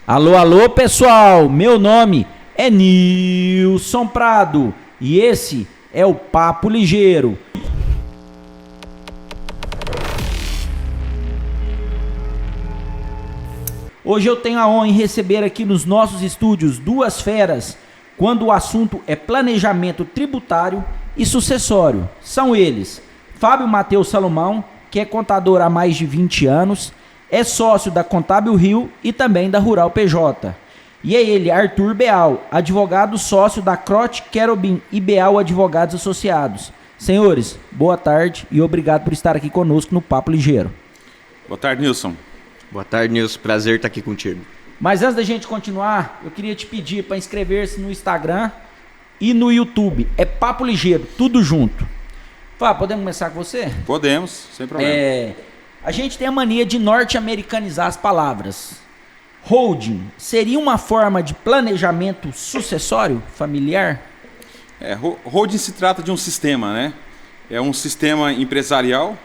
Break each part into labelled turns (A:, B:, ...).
A: Alô, alô, pessoal! Meu nome é Nilson Prado e esse é o Papo Ligeiro. Hoje eu tenho a honra em receber aqui nos nossos estúdios duas feras quando o assunto é planejamento tributário e sucessório. São eles, Fábio Matheus Salomão, que é contador há mais de 20 anos, é sócio da Contábil Rio e também da Rural PJ. E é ele, Arthur Beal, advogado sócio da Crote Querobim e Beal Advogados Associados. Senhores, boa tarde e obrigado por estar aqui conosco no Papo Ligeiro.
B: Boa tarde, Nilson.
C: Boa tarde, Nilson. Prazer estar aqui contigo.
A: Mas antes da gente continuar, eu queria te pedir para inscrever-se no Instagram e no YouTube. É Papo Ligeiro, tudo junto. Fábio, podemos começar com você?
B: Podemos, sem problema.
A: A gente tem a mania de norte-americanizar as palavras. Holding seria uma forma de planejamento sucessório familiar?
B: Holding se trata de um sistema, né? É um sistema empresarial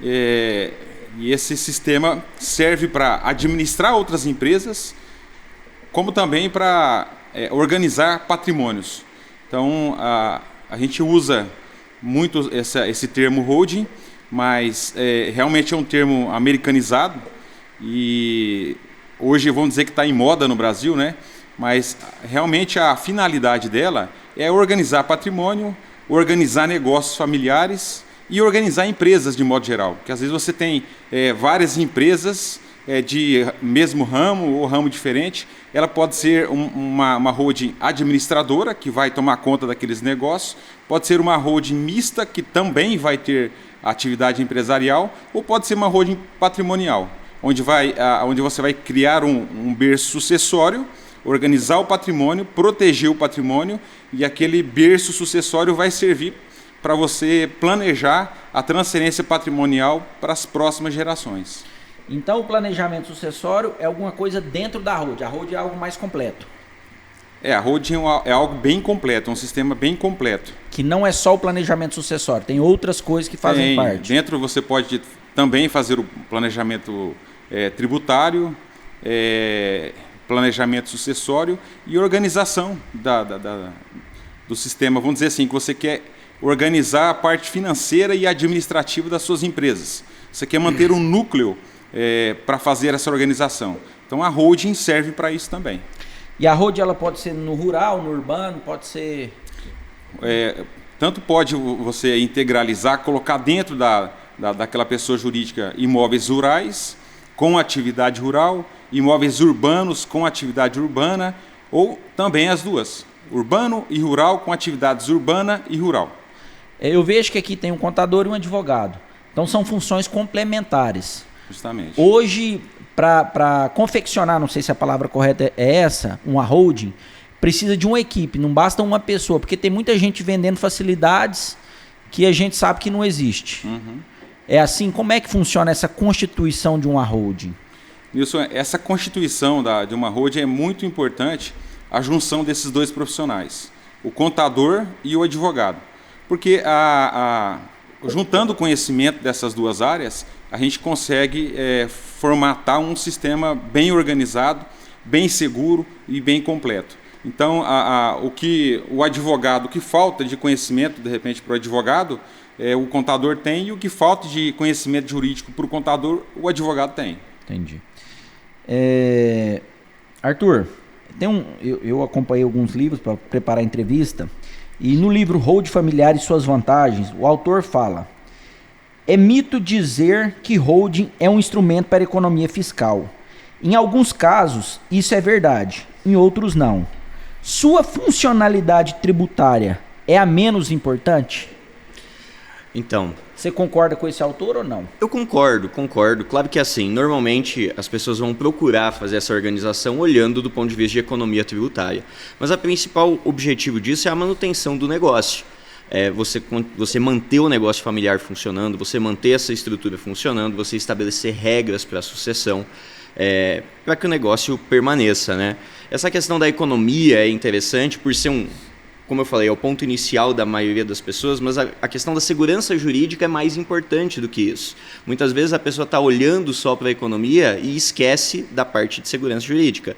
B: e esse sistema serve para administrar outras empresas, como também para organizar patrimônios. Então, a gente usa muito esse termo holding, mas realmente é um termo americanizado e hoje vamos dizer que está em moda no Brasil, né? Mas realmente a finalidade dela é organizar patrimônio, organizar negócios familiares e organizar empresas de modo geral. Porque às vezes você tem várias empresas de mesmo ramo ou ramo diferente. Ela pode ser uma holding administradora, que vai tomar conta daqueles negócios. Pode ser uma holding mista, que também vai ter atividade empresarial. Ou pode ser uma holding patrimonial, onde você vai criar um berço sucessório, organizar o patrimônio, proteger o patrimônio, e aquele berço sucessório vai servir para você planejar a transferência patrimonial para as próximas gerações.
A: Então o planejamento sucessório é alguma coisa dentro da holding. A holding é algo mais completo.
B: A holding é algo bem completo, é um sistema bem completo.
A: Que não é só o planejamento sucessório, tem outras coisas que fazem parte.
B: Dentro você pode também fazer o planejamento tributário, planejamento sucessório e organização do sistema. Vamos dizer assim, que você quer organizar a parte financeira e administrativa das suas empresas. Você quer manter um núcleo para fazer essa organização. Então a holding serve para isso também.
A: E a holding ela pode ser no rural, no urbano, pode ser...
B: Tanto pode você integralizar, colocar dentro daquela pessoa jurídica imóveis rurais com atividade rural, imóveis urbanos com atividade urbana, ou também as duas, urbano e rural com atividades urbana e rural.
A: Eu vejo que aqui tem um contador e um advogado. Então são funções complementares.
B: Justamente.
A: Hoje, para confeccionar, não sei se a palavra correta é essa, uma holding, precisa de uma equipe, não basta uma pessoa, porque tem muita gente vendendo facilidades que a gente sabe que não existe.
B: Uhum.
A: É assim, como é que funciona essa constituição de uma holding?
B: Nilson, essa constituição de uma holding é muito importante, a junção desses dois profissionais, o contador e o advogado. Porque juntando o conhecimento dessas duas áreas, a gente consegue formatar um sistema bem organizado, bem seguro e bem completo. Então, o que falta de conhecimento, de repente, para o advogado, o contador tem, e o que falta de conhecimento jurídico para o contador, o advogado tem.
A: Entendi. Arthur, eu acompanhei alguns livros para preparar a entrevista, e no livro Holding Familiar e Suas Vantagens, o autor fala: é mito dizer que holding é um instrumento para a economia fiscal. Em alguns casos, isso é verdade, em outros não. Sua funcionalidade tributária é a menos importante?
C: Então,
A: você concorda com esse autor ou não?
C: Eu concordo. Claro que assim, normalmente as pessoas vão procurar fazer essa organização olhando do ponto de vista de economia tributária. Mas o principal objetivo disso é a manutenção do negócio. Você manter o negócio familiar funcionando, você manter essa estrutura funcionando, você estabelecer regras para a sucessão, para que o negócio permaneça, né? Essa questão da economia é interessante por ser como eu falei, é o ponto inicial da maioria das pessoas, mas a questão da segurança jurídica é mais importante do que isso. Muitas vezes a pessoa está olhando só para a economia e esquece da parte de segurança jurídica.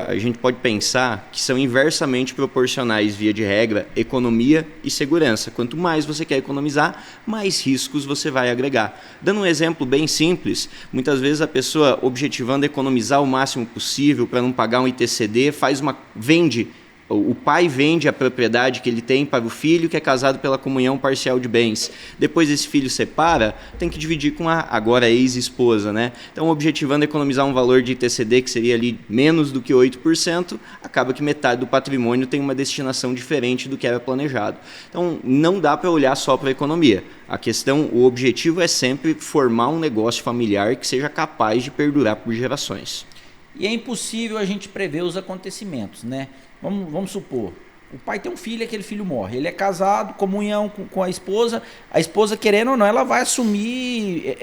C: A gente pode pensar que são inversamente proporcionais, via de regra, economia e segurança. Quanto mais você quer economizar, mais riscos você vai agregar. Dando um exemplo bem simples, muitas vezes a pessoa, objetivando economizar o máximo possível para não pagar um ITCD, o pai vende a propriedade que ele tem para o filho que é casado pela comunhão parcial de bens. Depois esse filho separa, tem que dividir com a agora ex-esposa, né? Então, objetivando economizar um valor de ITCD que seria ali menos do que 8%, acaba que metade do patrimônio tem uma destinação diferente do que era planejado. Então, não dá para olhar só para a economia. O objetivo é sempre formar um negócio familiar que seja capaz de perdurar por gerações.
A: E é impossível a gente prever os acontecimentos, né? Vamos supor, o pai tem um filho e aquele filho morre. Ele é casado, comunhão com a esposa, querendo ou não, ela vai assumir,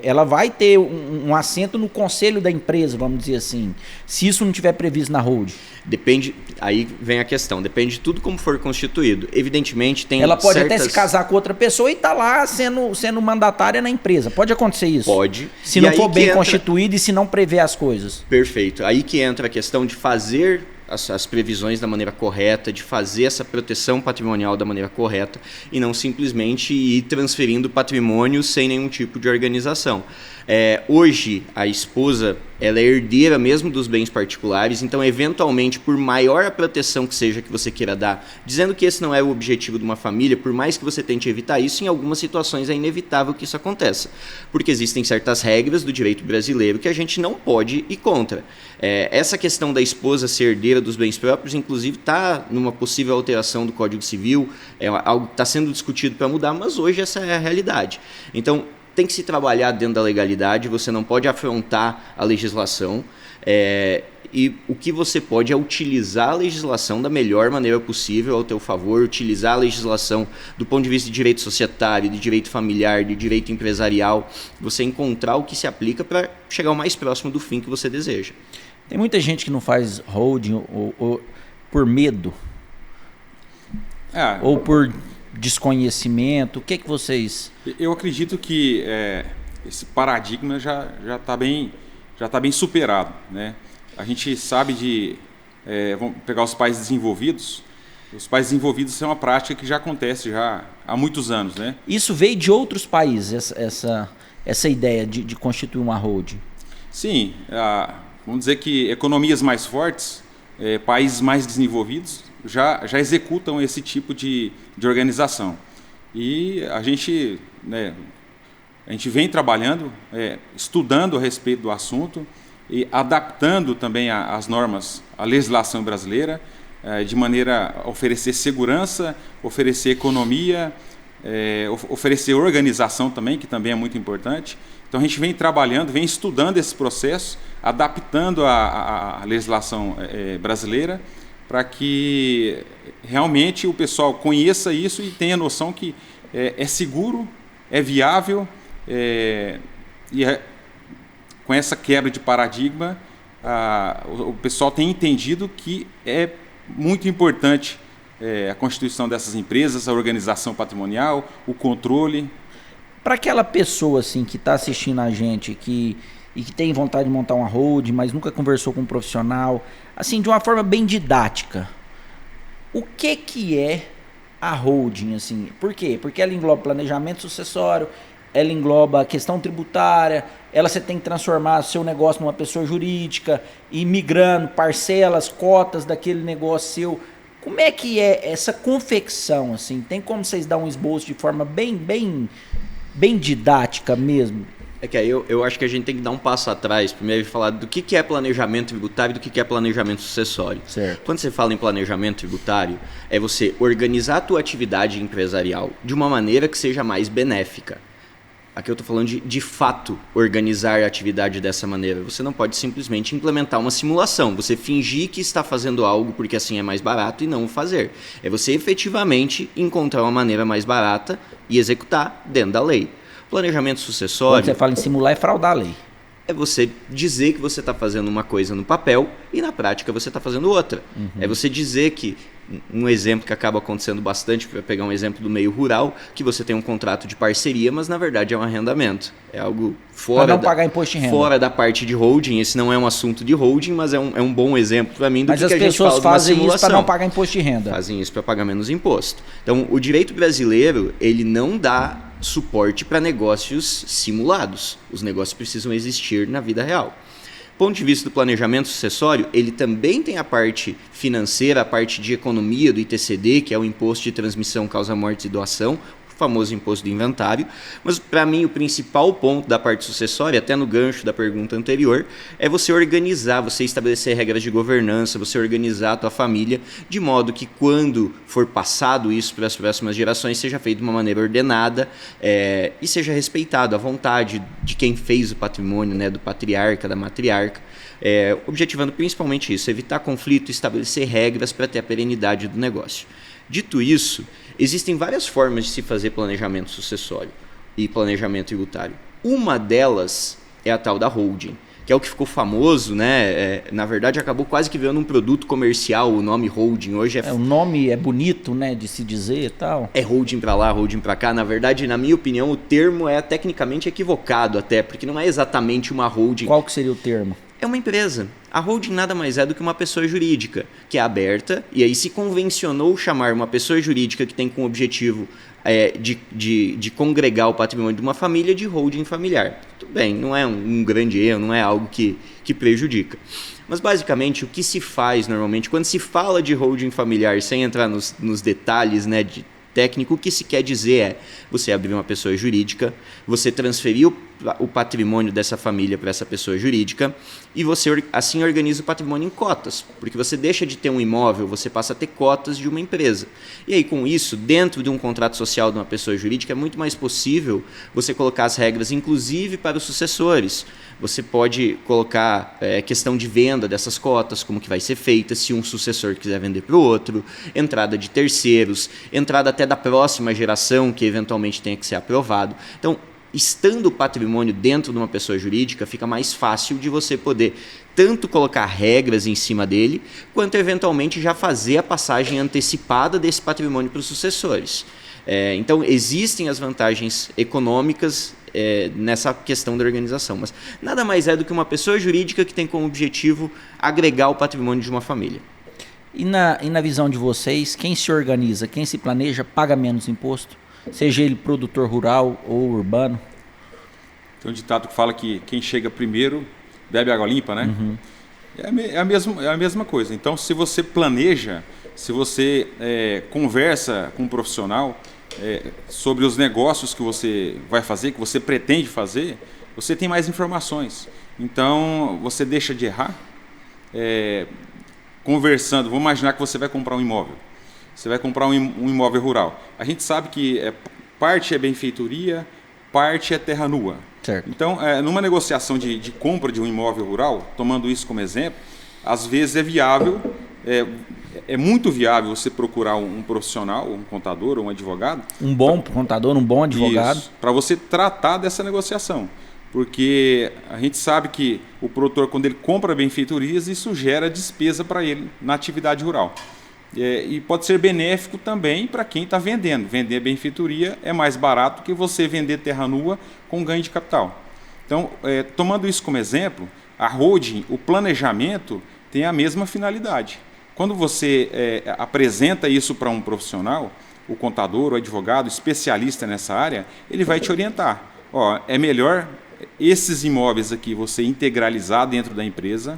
A: ela vai ter um assento no conselho da empresa, vamos dizer assim, se isso não tiver previsto na hold.
C: Depende, aí vem a questão, depende de tudo como for constituído. Evidentemente tem
A: ela pode até se casar com outra pessoa e tá lá sendo mandatária na empresa. Pode acontecer isso?
C: Pode.
A: Se não for bem constituído e se não prever as coisas.
C: Perfeito. Aí que entra a questão de fazer as previsões da maneira correta, de fazer essa proteção patrimonial da maneira correta e não simplesmente ir transferindo patrimônio sem nenhum tipo de organização. Hoje, a esposa ela é herdeira mesmo dos bens particulares, então, eventualmente, por maior a proteção que seja que você queira dar, dizendo que esse não é o objetivo de uma família, por mais que você tente evitar isso, em algumas situações é inevitável que isso aconteça, porque existem certas regras do direito brasileiro que a gente não pode ir contra. Essa questão da esposa ser herdeira dos bens próprios, inclusive, está numa possível alteração do Código Civil, é algo que está sendo discutido para mudar, mas hoje essa é a realidade. Então, tem que se trabalhar dentro da legalidade, você não pode afrontar a legislação, e o que você pode é utilizar a legislação da melhor maneira possível ao teu favor, utilizar a legislação do ponto de vista de direito societário, de direito familiar, de direito empresarial, você encontrar o que se aplica para chegar o mais próximo do fim que você deseja.
A: Tem muita gente que não faz holding ou por medo, ou por desconhecimento. O que vocês...
B: Eu acredito que esse paradigma já está bem superado, né? A gente sabe vamos pegar os países desenvolvidos. Os países desenvolvidos é uma prática que já acontece já há muitos anos, né?
A: Isso veio de outros países, essa ideia de constituir uma holding?
B: Sim, vamos dizer que economias mais fortes, países mais desenvolvidos, já executam esse tipo de organização. E a gente vem trabalhando, estudando a respeito do assunto e adaptando também as normas, a legislação brasileira, de maneira a oferecer segurança, oferecer economia, oferecer organização também, que também é muito importante. Então a gente vem trabalhando, vem estudando esse processo, adaptando a legislação brasileira, para que realmente o pessoal conheça isso e tenha noção que é seguro, é viável, com essa quebra de paradigma, o pessoal tem entendido que é muito importante a constituição dessas empresas, a organização patrimonial, o controle.
A: Para aquela pessoa assim, que está assistindo a gente e que tem vontade de montar uma holding, mas nunca conversou com um profissional, assim, de uma forma bem didática, o que é a holding? Assim? Por quê? Porque ela engloba planejamento sucessório, ela engloba a questão tributária, você tem que transformar seu negócio numa pessoa jurídica, ir migrando parcelas, cotas daquele negócio seu. Como é que é essa confecção? Assim? Tem como vocês dar um esboço de forma bem didática mesmo?
C: Que aí eu acho que a gente tem que dar um passo atrás, primeiro, e falar do que é planejamento tributário e do que é planejamento sucessório.
A: Certo.
C: Quando você fala em planejamento tributário, é você organizar a tua atividade empresarial de uma maneira que seja mais benéfica. Aqui eu estou falando de fato organizar a atividade dessa maneira. Você não pode simplesmente implementar uma simulação. Você fingir que está fazendo algo porque assim é mais barato e não o fazer. É você efetivamente encontrar uma maneira mais barata e executar dentro da lei. Planejamento sucessório...
A: Quando você fala em simular, é fraudar a lei.
C: é você dizer que você está fazendo uma coisa no papel e na prática você está fazendo outra. É você dizer que, um exemplo que acaba acontecendo bastante, para pegar um exemplo do meio rural, que você tem um contrato de parceria, mas na verdade é um arrendamento. É algo fora,
A: pagar imposto de renda.
C: Fora da parte de holding. Esse não é um assunto de holding, mas é um bom exemplo para mim do que a gente fala de uma simulação. Mas as pessoas fazem isso para
A: não pagar imposto de renda.
C: Fazem isso para pagar menos imposto. Então, o direito brasileiro, ele não dá suporte para negócios simulados. Os negócios precisam existir na vida real. Do ponto de vista do planejamento sucessório, ele também tem a parte financeira, a parte de economia do ITCD, que é o Imposto de Transmissão, Causa, Morte e Doação, o famoso imposto do inventário. Mas, para mim, o principal ponto da parte sucessória, até no gancho da pergunta anterior, é você organizar, você estabelecer regras de governança, você organizar a tua família, de modo que, quando for passado isso para as próximas gerações, seja feito de uma maneira ordenada e seja respeitado a vontade de quem fez o patrimônio, né, do patriarca, da matriarca, objetivando principalmente isso, evitar conflito, estabelecer regras para ter a perenidade do negócio. Dito isso, existem várias formas de se fazer planejamento sucessório e planejamento tributário. Uma delas é a tal da holding, que é o que ficou famoso, né? Na verdade, acabou quase que virando um produto comercial, o nome holding. Hoje
A: o nome é bonito, né, de se dizer e tal.
C: É holding para lá, holding para cá. Na verdade, na minha opinião, o termo é tecnicamente equivocado até, porque não é exatamente uma holding.
A: Qual que seria o termo?
C: É uma empresa. A holding nada mais é do que uma pessoa jurídica, que é aberta, e aí se convencionou chamar uma pessoa jurídica que tem como objetivo de congregar o patrimônio de uma família de holding familiar. Tudo bem, não é um grande erro, não é algo que prejudica. Mas basicamente o que se faz normalmente, quando se fala de holding familiar, sem entrar nos detalhes, né, de técnico, o que se quer dizer é você abrir uma pessoa jurídica, você transferir o patrimônio dessa família para essa pessoa jurídica e você assim organiza o patrimônio em cotas, porque você deixa de ter um imóvel, você passa a ter cotas de uma empresa. E aí com isso, dentro de um contrato social de uma pessoa jurídica, é muito mais possível você colocar as regras, inclusive para os sucessores. Você pode colocar questão de venda dessas cotas, como que vai ser feita, se um sucessor quiser vender para o outro, entrada de terceiros, entrada até da próxima geração, que eventualmente tenha que ser aprovado. Então, estando o patrimônio dentro de uma pessoa jurídica, fica mais fácil de você poder tanto colocar regras em cima dele, quanto eventualmente já fazer a passagem antecipada desse patrimônio para os sucessores. Então, existem as vantagens econômicas nessa questão da organização, mas nada mais é do que uma pessoa jurídica que tem como objetivo agregar o patrimônio de uma família.
A: E na visão de vocês, quem se organiza, quem se planeja, paga menos imposto? Seja ele produtor rural ou urbano?
B: Tem um ditado que fala que quem chega primeiro bebe água limpa, né?
A: Uhum.
B: É a mesma coisa. Então, se você planeja, se você conversa com um profissional sobre os negócios que você vai fazer, que você pretende fazer, você tem mais informações. Então, você deixa de errar conversando. Vamos imaginar que você vai comprar um imóvel. Você vai comprar um imóvel rural. A gente sabe que parte é benfeitoria, parte é terra nua.
A: Certo.
B: Então, numa negociação de compra de um imóvel rural, tomando isso como exemplo, às vezes é viável, é muito viável você procurar um profissional, um contador ou um advogado.
A: Um bom contador, um bom advogado.
B: Para você tratar dessa negociação. Porque a gente sabe que o produtor, quando ele compra benfeitorias, isso gera despesa para ele na atividade rural. E pode ser benéfico também para quem está vendendo. Vender benfeitoria é mais barato que você vender terra nua com ganho de capital. Então, tomando isso como exemplo, a holding, o planejamento, tem a mesma finalidade. Quando você apresenta isso para um profissional, o contador, o advogado, especialista nessa área, ele vai te orientar. É melhor esses imóveis aqui você integralizar dentro da empresa,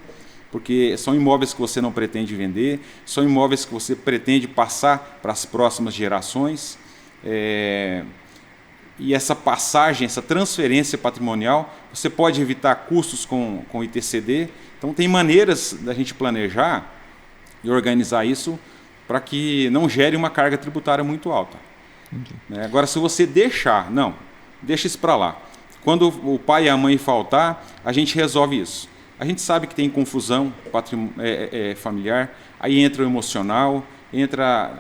B: porque são imóveis que você não pretende vender, são imóveis que você pretende passar para as próximas gerações. E essa passagem, essa transferência patrimonial, você pode evitar custos com o ITCD. Então, tem maneiras da gente planejar e organizar isso para que não gere uma carga tributária muito alta. Agora, se você deixa isso para lá. Quando o pai e a mãe faltar, a gente resolve isso. A gente sabe que tem confusão familiar, aí entra o emocional,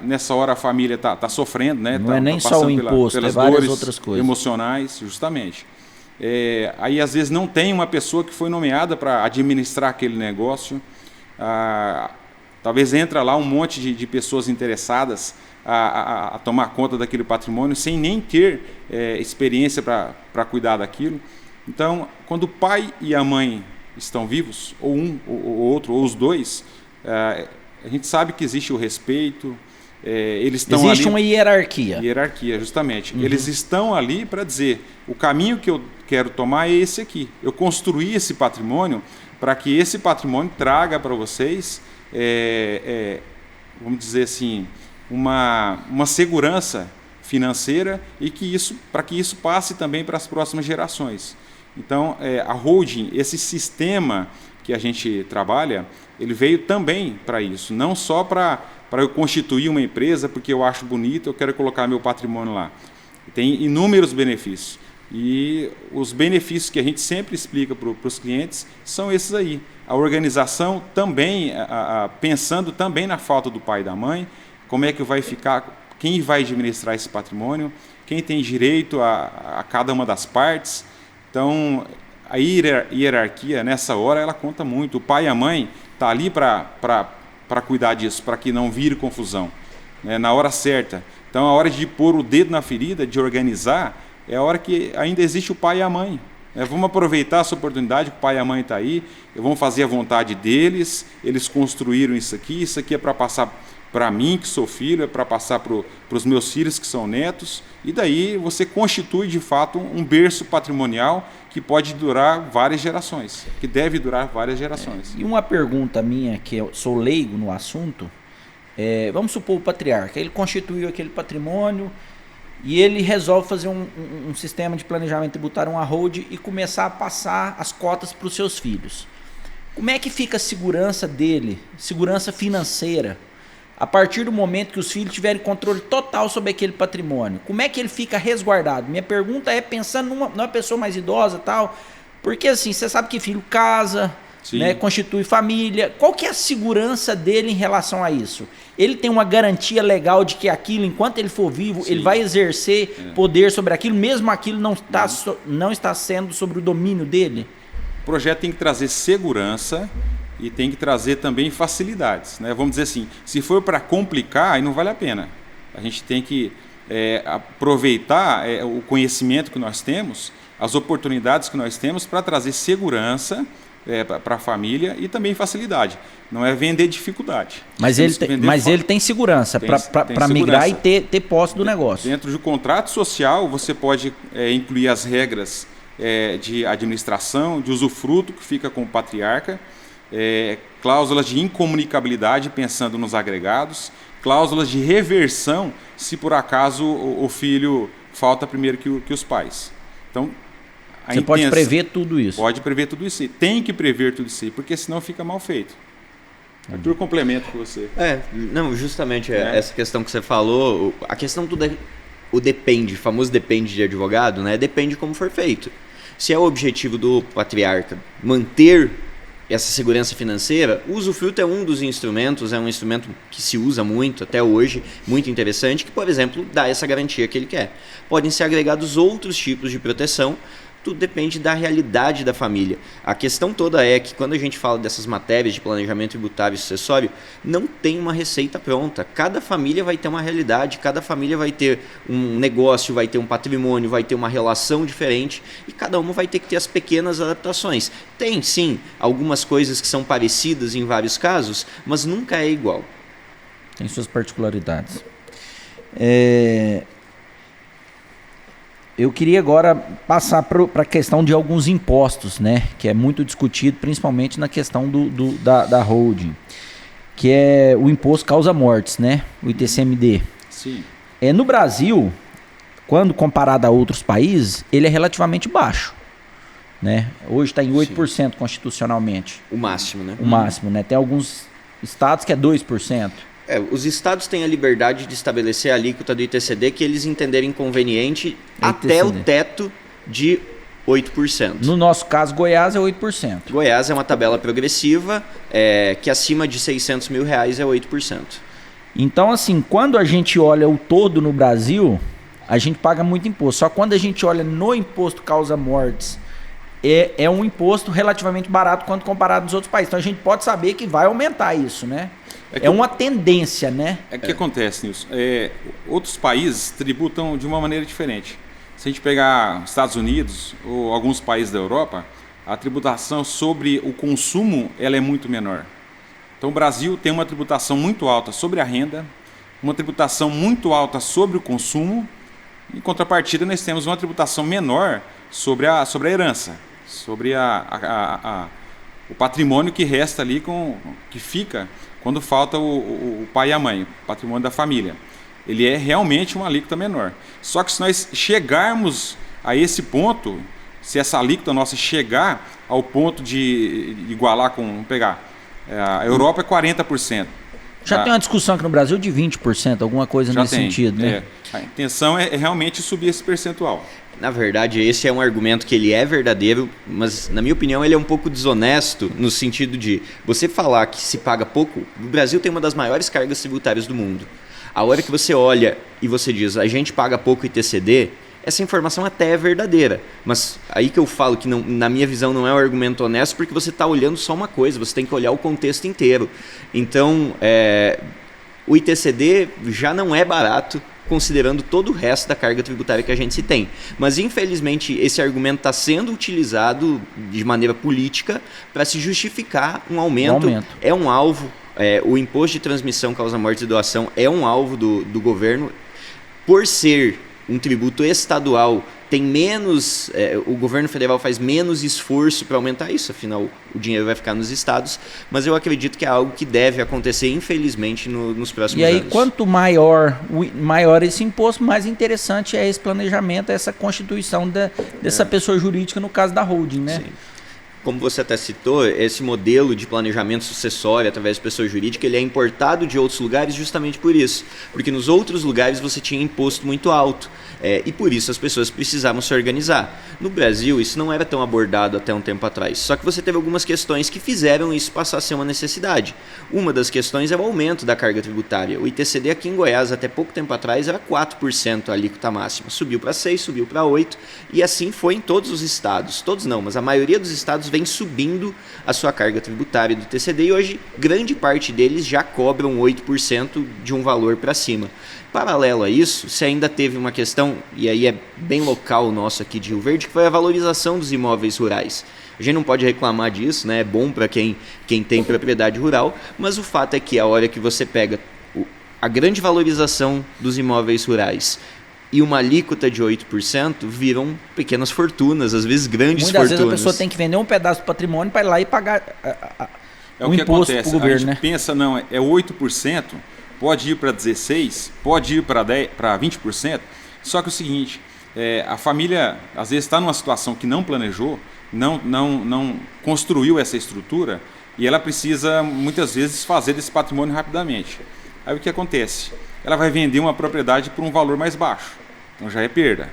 B: nessa hora a família está sofrendo, né?
A: Não é nem só o imposto,
B: pelas
A: várias
B: dores
A: outras coisas
B: emocionais, justamente. Aí às vezes não tem uma pessoa que foi nomeada para administrar aquele negócio. Talvez entra lá um monte de pessoas interessadas a tomar conta daquele patrimônio sem nem ter experiência para cuidar daquilo. Então, quando o pai e a mãe estão vivos, ou um, ou outro, ou os dois, a gente sabe que existe o respeito. Eles estão
A: existe
B: ali,
A: uma hierarquia.
B: Hierarquia, justamente. Eles estão ali para dizer, o caminho que eu quero tomar é esse aqui. Eu construí esse patrimônio para que esse patrimônio traga para vocês, vamos dizer assim, uma segurança financeira e para que isso passe também para as próximas gerações. Então, a holding, esse sistema que a gente trabalha, ele veio também para isso, não só para eu constituir uma empresa porque eu acho bonito, eu quero colocar meu patrimônio lá. Tem inúmeros benefícios. E os benefícios que a gente sempre explica para os clientes são esses aí. A organização também, pensando também na falta do pai e da mãe, como é que vai ficar, quem vai administrar esse patrimônio, quem tem direito a cada uma das partes. Então, a hierarquia, nessa hora, ela conta muito. O pai e a mãe estão ali para cuidar disso, para que não vire confusão, né, na hora certa. Então, a hora de pôr o dedo na ferida, de organizar, é a hora que ainda existe o pai e a mãe. Vamos aproveitar essa oportunidade que o pai e a mãe estão aí, vamos fazer a vontade deles, eles construíram isso aqui é para passar para mim, que sou filho, é para passar para os meus filhos, que são netos, e daí você constitui, de fato, um berço patrimonial que pode durar várias gerações, que deve durar várias gerações.
A: E uma pergunta minha, que eu sou leigo no assunto, vamos supor o patriarca, ele constituiu aquele patrimônio e ele resolve fazer um sistema de planejamento tributário, uma hold, e começar a passar as cotas para os seus filhos. Como é que fica a segurança dele, segurança financeira, a partir do momento que os filhos tiverem controle total sobre aquele patrimônio? Como é que ele fica resguardado? Minha pergunta é pensando numa pessoa mais idosa, tal, porque assim, você sabe que filho casa, né, constitui família. Qual que é a segurança dele em relação a isso? Ele tem uma garantia legal de que aquilo, enquanto ele for vivo, ele vai exercer poder sobre aquilo, mesmo aquilo não está sendo sobre o domínio dele?
B: O projeto tem que trazer segurança e tem que trazer também facilidades, né? Vamos dizer assim, se for para complicar, aí não vale a pena. A gente tem que aproveitar o conhecimento que nós temos, as oportunidades que nós temos para trazer segurança para a família e também facilidade. Não é vender dificuldade.
A: Mas ele tem segurança para migrar e ter posse do negócio.
B: Dentro do contrato social, você pode incluir as regras de administração, de usufruto, que fica com o patriarca, cláusulas de incomunicabilidade, pensando nos agregados, cláusulas de reversão, se por acaso o filho falta primeiro que os pais. Então,
A: você pode prever tudo isso.
B: Pode prever tudo isso. Tem que prever tudo isso, porque senão fica mal feito. Arthur, complemento com você.
C: Não, justamente essa questão que você falou, a questão do o famoso depende de advogado, né? Depende como for feito. Se é o objetivo do patriarca manter essa segurança financeira, o usufruto é um dos instrumentos, é um instrumento que se usa muito até hoje, muito interessante, que, por exemplo, dá essa garantia que ele quer. Podem ser agregados outros tipos de proteção, tudo depende da realidade da família. A questão toda é que quando a gente fala dessas matérias de planejamento tributário e sucessório, não tem uma receita pronta. Cada família vai ter uma realidade, cada família vai ter um negócio, vai ter um patrimônio, vai ter uma relação diferente e cada uma vai ter que ter as pequenas adaptações. Tem, sim, algumas coisas que são parecidas em vários casos, mas nunca é igual.
A: Tem suas particularidades. Eu queria agora passar para a questão de alguns impostos, né, que é muito discutido, principalmente na questão da holding, que é o imposto causa-mortes, né, o ITCMD.
B: Sim.
A: No Brasil, quando comparado a outros países, ele é relativamente baixo, né? Hoje está em 8% Sim. constitucionalmente.
C: O máximo, né?
A: O máximo, né? Tem alguns estados que é 2%.
C: Os estados têm a liberdade de estabelecer a alíquota do ITCD que eles entenderem conveniente até o teto de 8%.
A: No nosso caso, Goiás é 8%.
C: Goiás é uma tabela progressiva que acima de R$600 mil é 8%.
A: Então, assim, quando a gente olha o todo no Brasil, a gente paga muito imposto. Só que quando a gente olha no imposto causa-mortes, é um imposto relativamente barato quando comparado nos outros países. Então a gente pode saber que vai aumentar isso, né? É uma tendência, né?
B: É que acontece, Nilson. Outros países tributam de uma maneira diferente. Se a gente pegar Estados Unidos ou alguns países da Europa, a tributação sobre o consumo ela é muito menor. Então o Brasil tem uma tributação muito alta sobre a renda, uma tributação muito alta sobre o consumo. Em contrapartida, nós temos uma tributação menor sobre a herança, sobre o patrimônio que resta ali, que fica quando falta o pai e a mãe, o patrimônio da família. Ele é realmente uma alíquota menor. Só que se nós chegarmos a esse ponto, se essa alíquota nossa chegar ao ponto de igualar com, vamos pegar, a Europa é 40%.
A: Já tem uma discussão aqui no Brasil de 20%, alguma coisa nesse sentido, né?
B: A intenção é realmente subir esse percentual.
C: Na verdade, esse é um argumento que ele é verdadeiro, mas na minha opinião ele é um pouco desonesto no sentido de você falar que se paga pouco. O Brasil tem uma das maiores cargas tributárias do mundo. A hora que você olha e você diz, a gente paga pouco ITCD, essa informação até é verdadeira. Mas aí que eu falo que, não, na minha visão, não é um argumento honesto, porque você está olhando só uma coisa, você tem que olhar o contexto inteiro. Então, o ITCD já não é barato, considerando todo o resto da carga tributária que a gente se tem. Mas, infelizmente, esse argumento está sendo utilizado de maneira política para se justificar um aumento. É um alvo. O imposto de transmissão, causa-morte e doação é um alvo do governo. Por ser um tributo estadual, tem menos, o governo federal faz menos esforço para aumentar isso, afinal o dinheiro vai ficar nos estados, mas eu acredito que é algo que deve acontecer, infelizmente, nos próximos anos.
A: E aí, quanto maior esse imposto, mais interessante é esse planejamento, essa constituição dessa pessoa jurídica, no caso da holding, né?
C: Sim. Como você até citou, esse modelo de planejamento sucessório através de pessoa jurídica, ele é importado de outros lugares justamente por isso. Porque nos outros lugares você tinha imposto muito alto. E por isso as pessoas precisavam se organizar. No Brasil, isso não era tão abordado até um tempo atrás. Só que você teve algumas questões que fizeram isso passar a ser uma necessidade. Uma das questões é o aumento da carga tributária. O ITCD aqui em Goiás, até pouco tempo atrás, era 4% a alíquota máxima. Subiu para 6%, subiu para 8%. E assim foi em todos os estados. Todos não, mas a maioria dos estados vem subindo a sua carga tributária do ITCD e hoje grande parte deles já cobram 8% de um valor para cima. Paralelo a isso, você ainda teve uma questão, e aí é bem local nosso aqui de Rio Verde, que foi a valorização dos imóveis rurais. A gente não pode reclamar disso, né? É bom para quem tem propriedade rural, mas o fato é que a hora que você pega a grande valorização dos imóveis rurais e uma alíquota de 8%, viram pequenas fortunas, às vezes grandes fortunas.
A: Muitas vezes a pessoa tem que vender um pedaço do patrimônio para ir lá e pagar
B: o que acontece, governo, a gente pensa, não, é 8%, pode ir para 16%, pode ir para 20%, só que é o seguinte, a família às vezes está numa situação que não planejou, não construiu essa estrutura e ela precisa muitas vezes fazer desse patrimônio rapidamente. Aí o que acontece? Ela vai vender uma propriedade por um valor mais baixo, então já é perda.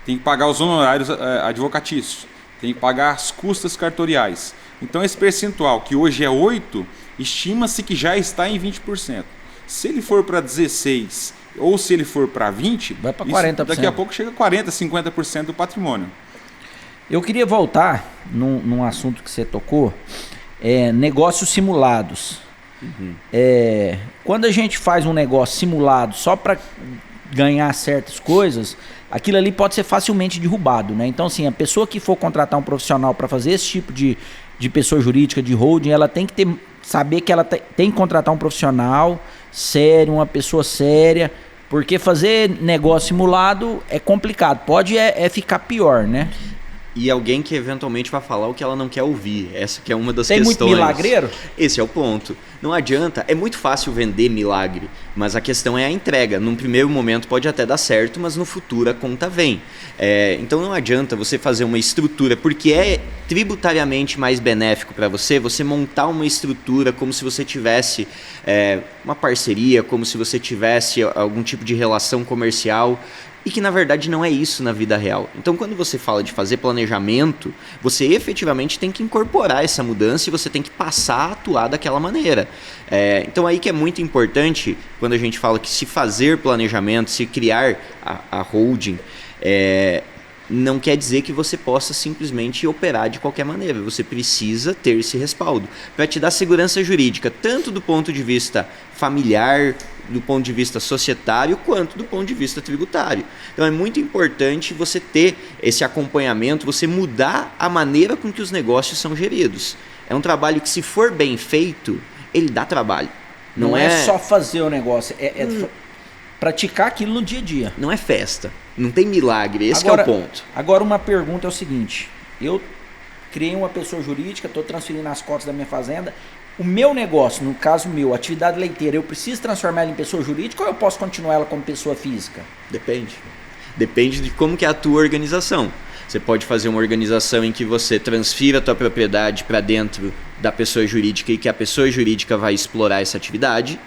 B: Tem que pagar os honorários advocatícios, tem que pagar as custas cartoriais. Então esse percentual, que hoje é 8%, estima-se que já está em 20%. Se ele for para 16% ou se ele for para 20%,
A: vai para 40%.
B: Daqui a pouco chega a 40%, 50% do patrimônio.
A: Eu queria voltar num assunto que você tocou, negócios simulados. Uhum. Quando a gente faz um negócio simulado só para ganhar certas coisas, aquilo ali pode ser facilmente derrubado, né? Então, assim, a pessoa que for contratar um profissional para fazer esse tipo de pessoa jurídica, de holding, ela tem que saber que ela tem que contratar um profissional sério, uma pessoa séria, porque fazer negócio simulado é complicado, pode ficar pior, né?
C: E alguém que eventualmente vai falar o que ela não quer ouvir. Essa que é uma das questões.
A: Tem muito milagreiro?
C: Esse é o ponto. Não adianta, é muito fácil vender milagre, mas a questão é a entrega. Num primeiro momento pode até dar certo, mas no futuro a conta vem. Então não adianta você fazer uma estrutura, porque é tributariamente mais benéfico para você montar uma estrutura como se você tivesse uma parceria, como se você tivesse algum tipo de relação comercial. e que na verdade não é isso na vida real. Então quando você fala de fazer planejamento, você efetivamente tem que incorporar essa mudança e você tem que passar a atuar daquela maneira. Então aí que é muito importante quando a gente fala que se fazer planejamento, se criar a holding, não quer dizer que você possa simplesmente operar de qualquer maneira. Você precisa ter esse respaldo para te dar segurança jurídica, tanto do ponto de vista familiar, do ponto de vista societário, quanto do ponto de vista tributário. Então é muito importante você ter esse acompanhamento, você mudar a maneira com que os negócios são geridos. É um trabalho que, se for bem feito, ele dá trabalho.
A: Não é só fazer o negócio, praticar aquilo no dia a dia.
C: Não é festa, não tem milagre, esse agora, é o ponto.
A: Agora uma pergunta é o seguinte, eu criei uma pessoa jurídica, estou transferindo as cotas da minha fazenda, o meu negócio, no caso meu, atividade leiteira, eu preciso transformar ela em pessoa jurídica ou eu posso continuar ela como pessoa física?
C: Depende de como que é a tua organização. Você pode fazer uma organização em que você transfira a tua propriedade para dentro da pessoa jurídica e que a pessoa jurídica vai explorar essa atividade.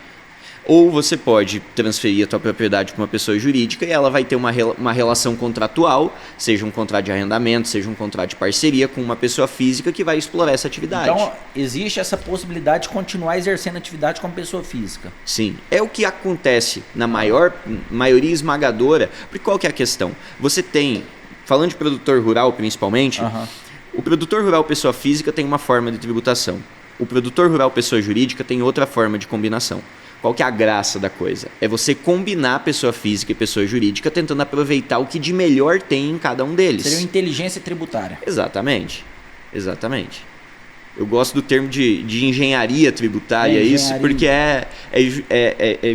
C: Ou você pode transferir a tua propriedade para uma pessoa jurídica e ela vai ter uma relação contratual, seja um contrato de arrendamento, seja um contrato de parceria com uma pessoa física que vai explorar essa atividade.
A: Então, existe essa possibilidade de continuar exercendo a atividade como pessoa física?
C: Sim. É o que acontece na maioria esmagadora. Porque qual que é a questão? Você tem, falando de produtor rural principalmente, o produtor rural pessoa física tem uma forma de tributação. O produtor rural pessoa jurídica tem outra forma de combinação. Qual que é a graça da coisa? É você combinar pessoa física e pessoa jurídica tentando aproveitar o que de melhor tem em cada um deles.
A: Seria uma inteligência tributária.
C: Exatamente. Eu gosto do termo de engenharia tributária, isso, porque é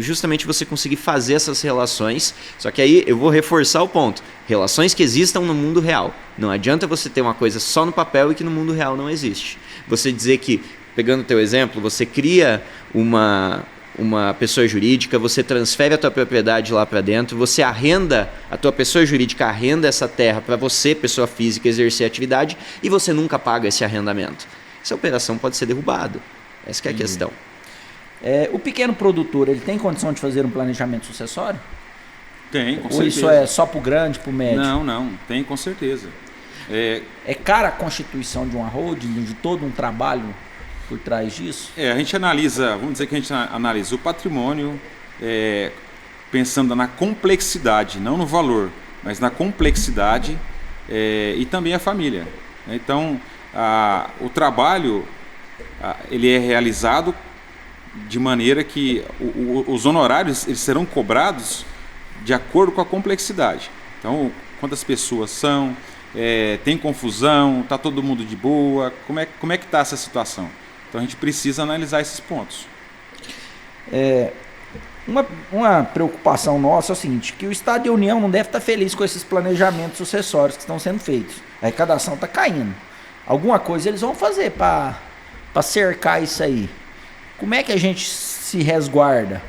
C: justamente você conseguir fazer essas relações. Só que aí eu vou reforçar o ponto. Relações que existam no mundo real. Não adianta você ter uma coisa só no papel e que no mundo real não existe. Você dizer que, pegando o teu exemplo, você cria uma pessoa jurídica, você transfere a tua propriedade lá para dentro, você arrenda, a tua pessoa jurídica arrenda essa terra para você, pessoa física, exercer a atividade e você nunca paga esse arrendamento. Essa operação pode ser derrubada. Essa que é a questão.
A: O pequeno produtor, ele tem condição de fazer um planejamento sucessório?
B: Tem, com certeza.
A: Ou isso é só para o grande, para o médio?
B: Não, tem com certeza.
A: É cara a constituição de uma holding, de todo um trabalho por trás disso?
B: A gente analisa, vamos dizer que a gente analisa o patrimônio pensando na complexidade, não no valor, mas na complexidade e também a família. Então, o trabalho ele é realizado de maneira que os honorários eles serão cobrados de acordo com a complexidade. Então, quantas pessoas são, tem confusão, está todo mundo de boa, como é que está essa situação? Então a gente precisa analisar esses pontos.
A: Uma preocupação nossa é o seguinte, que o Estado e a União não deve estar feliz com esses planejamentos sucessórios que estão sendo feitos. A arrecadação está caindo. Alguma coisa eles vão fazer para cercar isso aí. Como é que a gente se resguarda?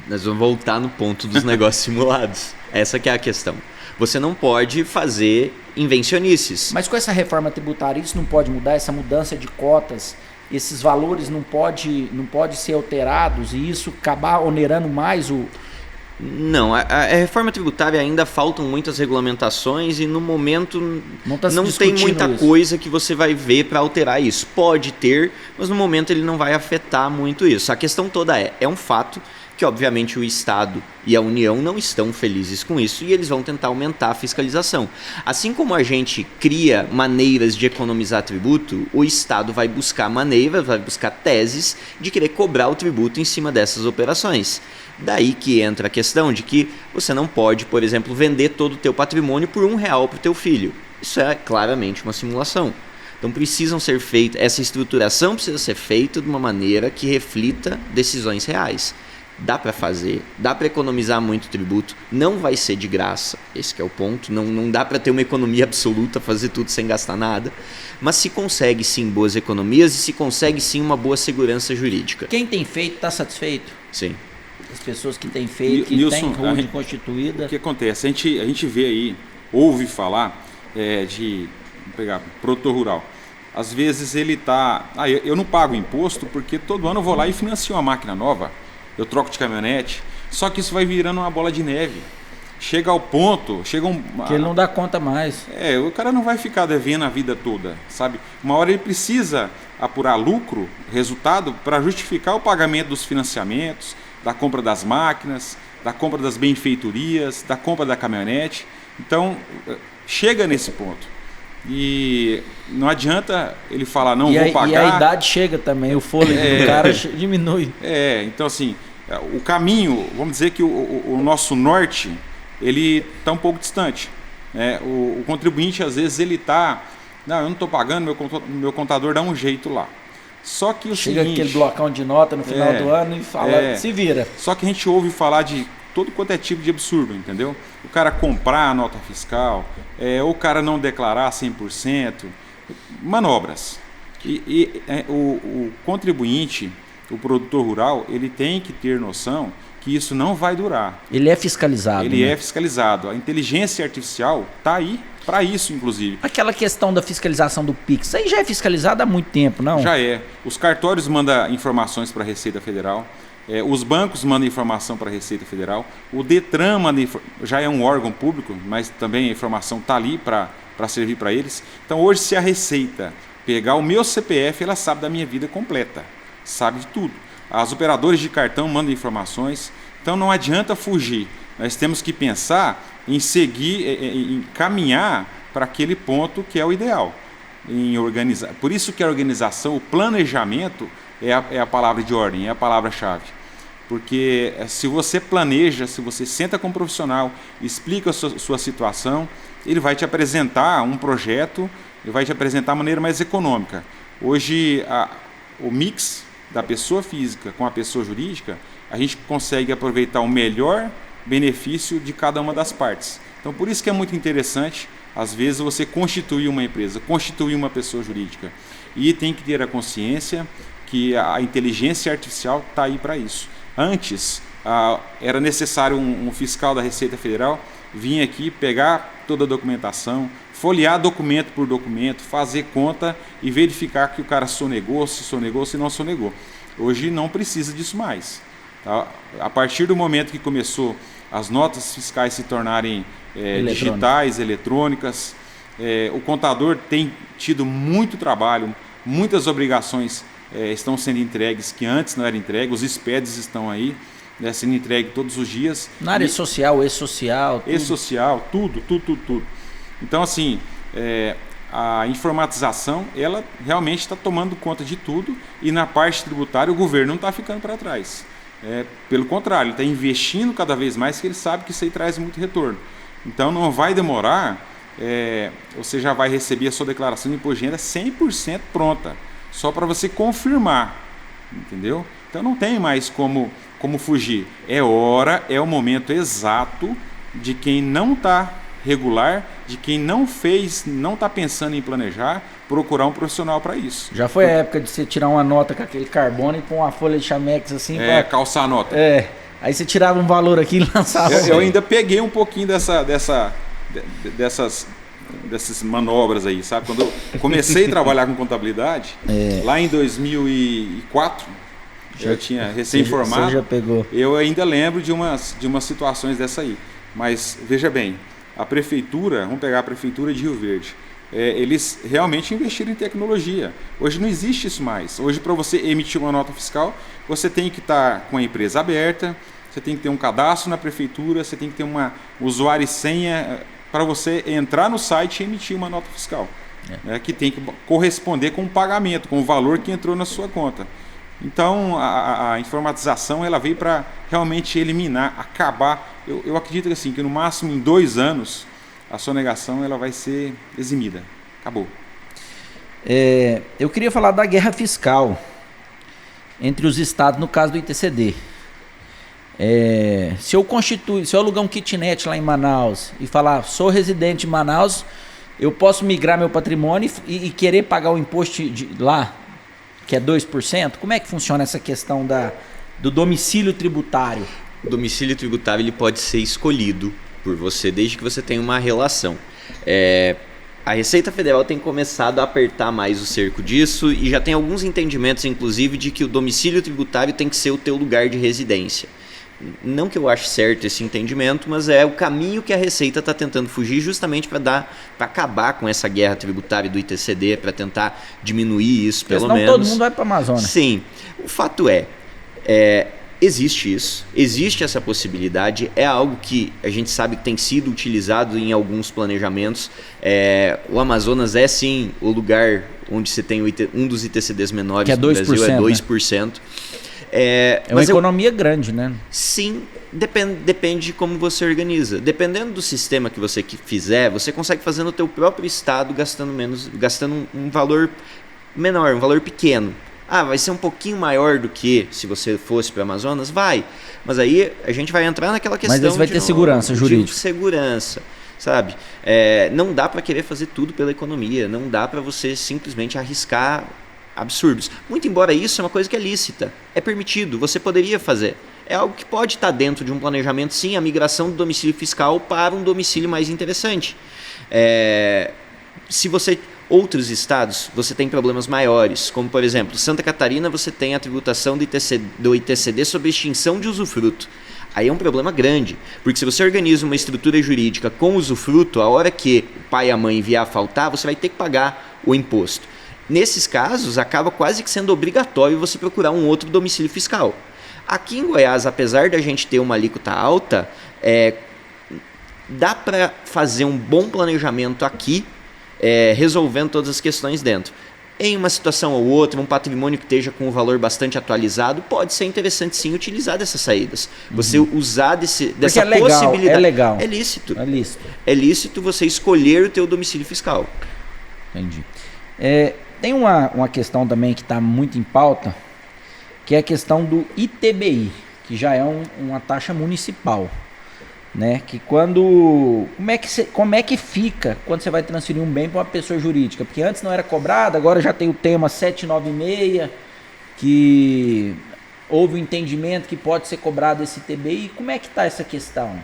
C: Nós vamos voltar no ponto dos negócios simulados. Essa que é a questão. Você não pode fazer invencionices.
A: Mas com essa reforma tributária, isso não pode mudar? Essa mudança de cotas, esses valores não pode ser alterados e isso acabar onerando mais o...
C: Não, a reforma tributária ainda faltam muitas regulamentações e no momento não tem muita coisa que você vai ver para alterar isso. Pode ter, mas no momento ele não vai afetar muito isso. A questão toda é um fato que obviamente o Estado e a União não estão felizes com isso e eles vão tentar aumentar a fiscalização. Assim como a gente cria maneiras de economizar tributo, o Estado vai buscar maneiras, vai buscar teses de querer cobrar o tributo em cima dessas operações. Daí que entra a questão de que você não pode, por exemplo, vender todo o teu patrimônio por R$1 para o teu filho. Isso é claramente uma simulação. Então precisam ser feitas, essa estruturação precisa ser feita de uma maneira que reflita decisões reais. Dá para fazer, dá para economizar muito tributo, não vai ser de graça, esse que é o ponto, não dá para ter uma economia absoluta, fazer tudo sem gastar nada, mas se consegue sim boas economias e se consegue sim uma boa segurança jurídica.
A: Quem tem feito está satisfeito?
C: Sim.
A: As pessoas que têm feito, que têm holding constituída.
B: O que acontece? A gente vê aí, ouve falar vamos pegar produtor rural. Às vezes ele está, eu não pago imposto porque todo ano eu vou lá e financio uma máquina nova. Eu troco de caminhonete, Só que isso vai virando uma bola de neve. Chega ao ponto,
A: que ele não dá conta mais.
B: O cara não vai ficar devendo a vida toda, sabe? Uma hora ele precisa apurar lucro, resultado, para justificar o pagamento dos financiamentos, da compra das máquinas, da compra das benfeitorias, da compra da caminhonete. Então, chega nesse ponto. E não adianta ele falar, não vou pagar.
A: E a idade chega também, o fôlego do cara diminui.
B: Então assim, o caminho, vamos dizer que o nosso norte, ele está um pouco distante. O contribuinte, às vezes, ele está... Não, eu não estou pagando, meu contador dá um jeito lá. Só que
A: chega aquele blocão de nota no final do ano e fala, se vira.
B: Só que a gente ouve falar de todo quanto é tipo de absurdo, entendeu? O cara comprar a nota fiscal, ou o cara não declarar 100%, manobras. O contribuinte, o produtor rural, ele tem que ter noção que isso não vai durar.
A: Ele é fiscalizado.
B: Ele é fiscalizado. A inteligência artificial está aí para isso, inclusive.
A: Aquela questão da fiscalização do PIX, aí já é fiscalizado há muito tempo, não?
B: Já é. Os cartórios mandam informações para a Receita Federal. Os bancos mandam informação para a Receita Federal. O Detran já é um órgão público, mas também a informação está ali para servir para eles. Então, hoje, se a Receita pegar o meu CPF, ela sabe da minha vida completa. Sabe de tudo. As operadoras de cartão mandam informações. Então, não adianta fugir. Nós temos que pensar em seguir, em caminhar para aquele ponto que é o ideal. Em organizar. Por isso que a organização, o planejamento é a palavra de ordem, é a palavra-chave. Porque se você planeja, se você senta com um profissional, explica a sua situação, ele vai te apresentar um projeto, ele vai te apresentar a maneira mais econômica. Hoje, o mix da pessoa física com a pessoa jurídica, a gente consegue aproveitar o melhor benefício de cada uma das partes. Então, por isso que é muito interessante, às vezes, você constituir uma empresa, constituir uma pessoa jurídica. E tem que ter a consciência que a inteligência artificial está aí para isso. Antes, era necessário um fiscal da Receita Federal vir aqui, pegar toda a documentação, folhear documento por documento, fazer conta e verificar que o cara sonegou, se não sonegou. Hoje não precisa disso mais. Tá? A partir do momento que começou as notas fiscais se tornarem digitais, eletrônicas, o contador tem tido muito trabalho, muitas obrigações estão sendo entregues que antes não eram entregues, os SPEDs estão aí, sendo entregues todos os dias.
A: Na área social, e-social, tudo.
B: E-social, tudo. Então, assim, a informatização, ela realmente está tomando conta de tudo e na parte tributária o governo não está ficando para trás. Pelo contrário, ele está investindo cada vez mais porque ele sabe que isso aí traz muito retorno. Então, não vai demorar, você já vai receber a sua declaração de imposto de renda 100% pronta, só para você confirmar, entendeu? Então, não tem mais como fugir. É o momento exato de quem não está regular, de quem não está pensando em planejar, procurar um profissional para isso.
A: Já foi a época de você tirar uma nota com aquele carbono e pôr uma folha de chamex assim.
B: Calçar a nota.
A: Aí você tirava um valor aqui e lançava.
B: Eu ainda peguei um pouquinho dessas manobras aí, sabe? Quando eu comecei a trabalhar com contabilidade, lá em 2004, eu tinha recém-formado.
A: Você já pegou.
B: Eu ainda lembro de umas situações dessa aí. Mas, veja bem, a prefeitura, vamos pegar a prefeitura de Rio Verde, eles realmente investiram em tecnologia. Hoje não existe isso mais. Hoje, para você emitir uma nota fiscal, você tem que estar com a empresa aberta, você tem que ter um cadastro na prefeitura, você tem que ter um usuário e senha para você entrar no site e emitir uma nota fiscal, que tem que corresponder com o pagamento, com o valor que entrou na sua conta. Então, a informatização ela veio para realmente eliminar, acabar. Eu acredito que, assim, que no máximo em 2 anos a sonegação ela vai ser eximida. Acabou.
A: Eu queria falar da guerra fiscal entre os estados, no caso do ITCD. Se eu alugar um kitnet lá em Manaus e falar, sou residente de Manaus, eu posso migrar meu patrimônio e querer pagar o imposto lá, que é 2%? Como é que funciona essa questão do domicílio tributário?
C: O domicílio tributário ele pode ser escolhido por você desde que você tenha uma relação. A Receita Federal tem começado a apertar mais o cerco disso e já tem alguns entendimentos, inclusive, de que o domicílio tributário tem que ser o teu lugar de residência. não que eu ache certo esse entendimento, mas é o caminho que a Receita está tentando fugir justamente para acabar com essa guerra tributária do ITCD, para tentar diminuir isso, pelo
A: senão
C: menos.
A: todo mundo vai para a Amazônia.
C: Sim. O fato existe isso, existe essa possibilidade, é algo que a gente sabe que tem sido utilizado em alguns planejamentos. O Amazonas é sim o lugar onde você tem um dos ITCDs menores
A: que é 2%,
C: do Brasil, é 2%.
A: Né? É uma economia grande, né?
C: Sim, depende de como você organiza. Dependendo do sistema que você fizer, você consegue fazer no teu próprio estado gastando um valor menor, um valor pequeno. Vai ser um pouquinho maior do que se você fosse para o Amazonas? Vai. Mas aí a gente vai entrar naquela questão.
A: Mas aí você vai ter segurança jurídica.
C: Segurança, sabe? Não dá para querer fazer tudo pela economia. Não dá para você simplesmente arriscar absurdos. Muito embora isso é uma coisa que é lícita. É permitido. Você poderia fazer. É algo que pode estar dentro de um planejamento, sim, a migração do domicílio fiscal para um domicílio mais interessante. Se você... Outros estados, você tem problemas maiores, como, por exemplo, Santa Catarina, você tem a tributação do ITCD sobre extinção de usufruto. Aí é um problema grande, porque se você organiza uma estrutura jurídica com usufruto, a hora que o pai e a mãe vier a faltar, você vai ter que pagar o imposto. Nesses casos, acaba quase que sendo obrigatório você procurar um outro domicílio fiscal. Aqui em Goiás, apesar da gente ter uma alíquota alta, dá para fazer um bom planejamento aqui, resolvendo todas as questões dentro. Em uma situação ou outra, um patrimônio que esteja com um valor bastante atualizado, pode ser interessante sim utilizar dessas saídas. Você usar dessa possibilidade.
A: É legal.
C: É lícito.
A: É lícito.
C: É lícito você escolher o teu domicílio fiscal.
A: Entendi. Tem uma questão também que está muito em pauta, que é a questão do ITBI, que já é uma taxa municipal. Né? Que como é que fica quando você vai transferir um bem para uma pessoa jurídica? Porque antes não era cobrado, agora já tem o tema 796, que houve um entendimento que pode ser cobrado esse ITBI. Como é que está essa questão?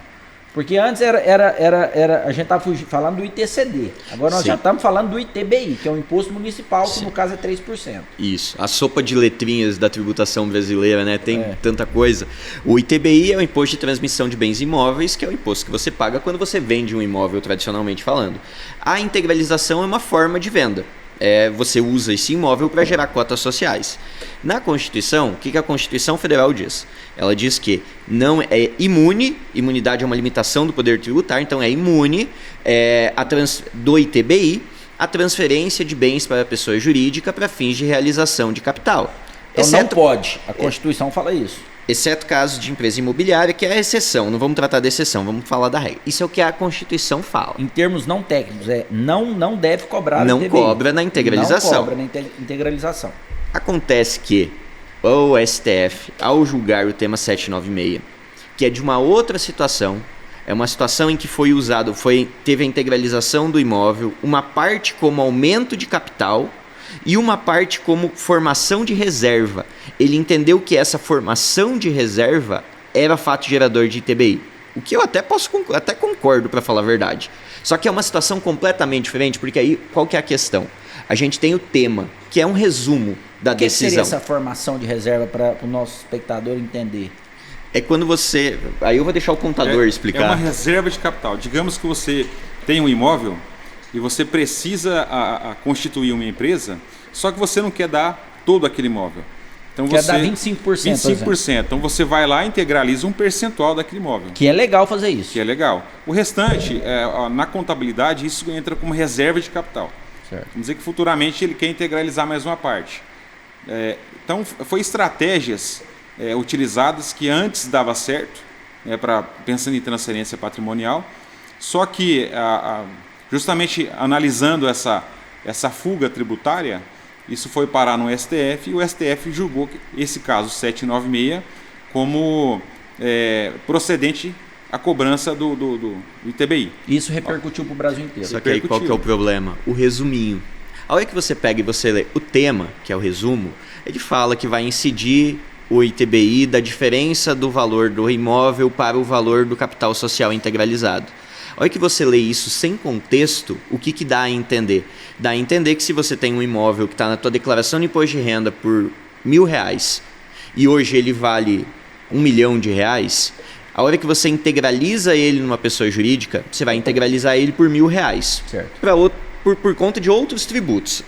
A: Porque antes a gente estava falando do ITCD, agora nós já estamos falando do ITBI, que é um imposto municipal, que no caso é 3%.
C: Isso, a sopa de letrinhas da tributação brasileira, né? Tem tanta coisa. O ITBI é o Imposto de Transmissão de Bens Imóveis, que é o imposto que você paga quando você vende um imóvel, tradicionalmente falando. A integralização é uma forma de venda. Você usa esse imóvel para gerar cotas sociais. Na Constituição, o que a Constituição Federal diz? Ela diz que não é imunidade é uma limitação do poder tributário, então é imune do ITBI a transferência de bens para a pessoa jurídica para fins de realização de capital.
A: Então não pode, a Constituição fala isso.
C: Exceto casos de empresa imobiliária, que é a exceção. Não vamos tratar da exceção, vamos falar da regra. Isso é o que a Constituição fala.
A: Em termos não técnicos, não deve cobrar
C: não cobra na integralização.
A: Não cobra na integralização. Acontece
C: que o STF, ao julgar o tema 796, que é de uma outra situação, é uma situação em que teve a integralização do imóvel, uma parte como aumento de capital e uma parte como formação de reserva. Ele entendeu que essa formação de reserva era fato gerador de ITBI. O que eu até concordo, para falar a verdade. Só que é uma situação completamente diferente, porque aí qual que é a questão? A gente tem o tema, que é um resumo da decisão. O que
A: seria essa formação de reserva para o nosso espectador entender?
C: É quando você... Aí eu vou deixar o contador explicar.
B: É uma reserva de capital. Digamos que você tem um imóvel e você precisa constituir uma empresa, só que você não quer dar todo aquele imóvel. Então
A: quer dar 25%.
B: 25%. Então você vai lá e integraliza um percentual daquele imóvel.
A: Que é legal fazer isso.
B: Que é legal. O restante, na contabilidade, isso entra como reserva de capital.
A: Certo.
B: Vamos dizer que futuramente ele quer integralizar mais uma parte. Então, foi estratégias utilizadas que antes dava certo, pensando em transferência patrimonial, só que justamente analisando essa fuga tributária, isso foi parar no STF e o STF julgou esse caso 796 como procedente a cobrança do ITBI.
A: Isso repercutiu para o Brasil inteiro.
C: Só que aí qual que é o problema? O resuminho. A hora que você pega e você lê o tema, que é o resumo, ele fala que vai incidir o ITBI da diferença do valor do imóvel para o valor do capital social integralizado. A hora que você lê isso sem contexto, o que dá a entender? Dá a entender que se você tem um imóvel que está na tua declaração de imposto de renda por R$1.000 e hoje ele vale R$ 1 milhão, a hora que você integraliza ele numa pessoa jurídica, você vai integralizar ele por R$ 1.000.
A: Certo.
C: Por conta de outros tributos.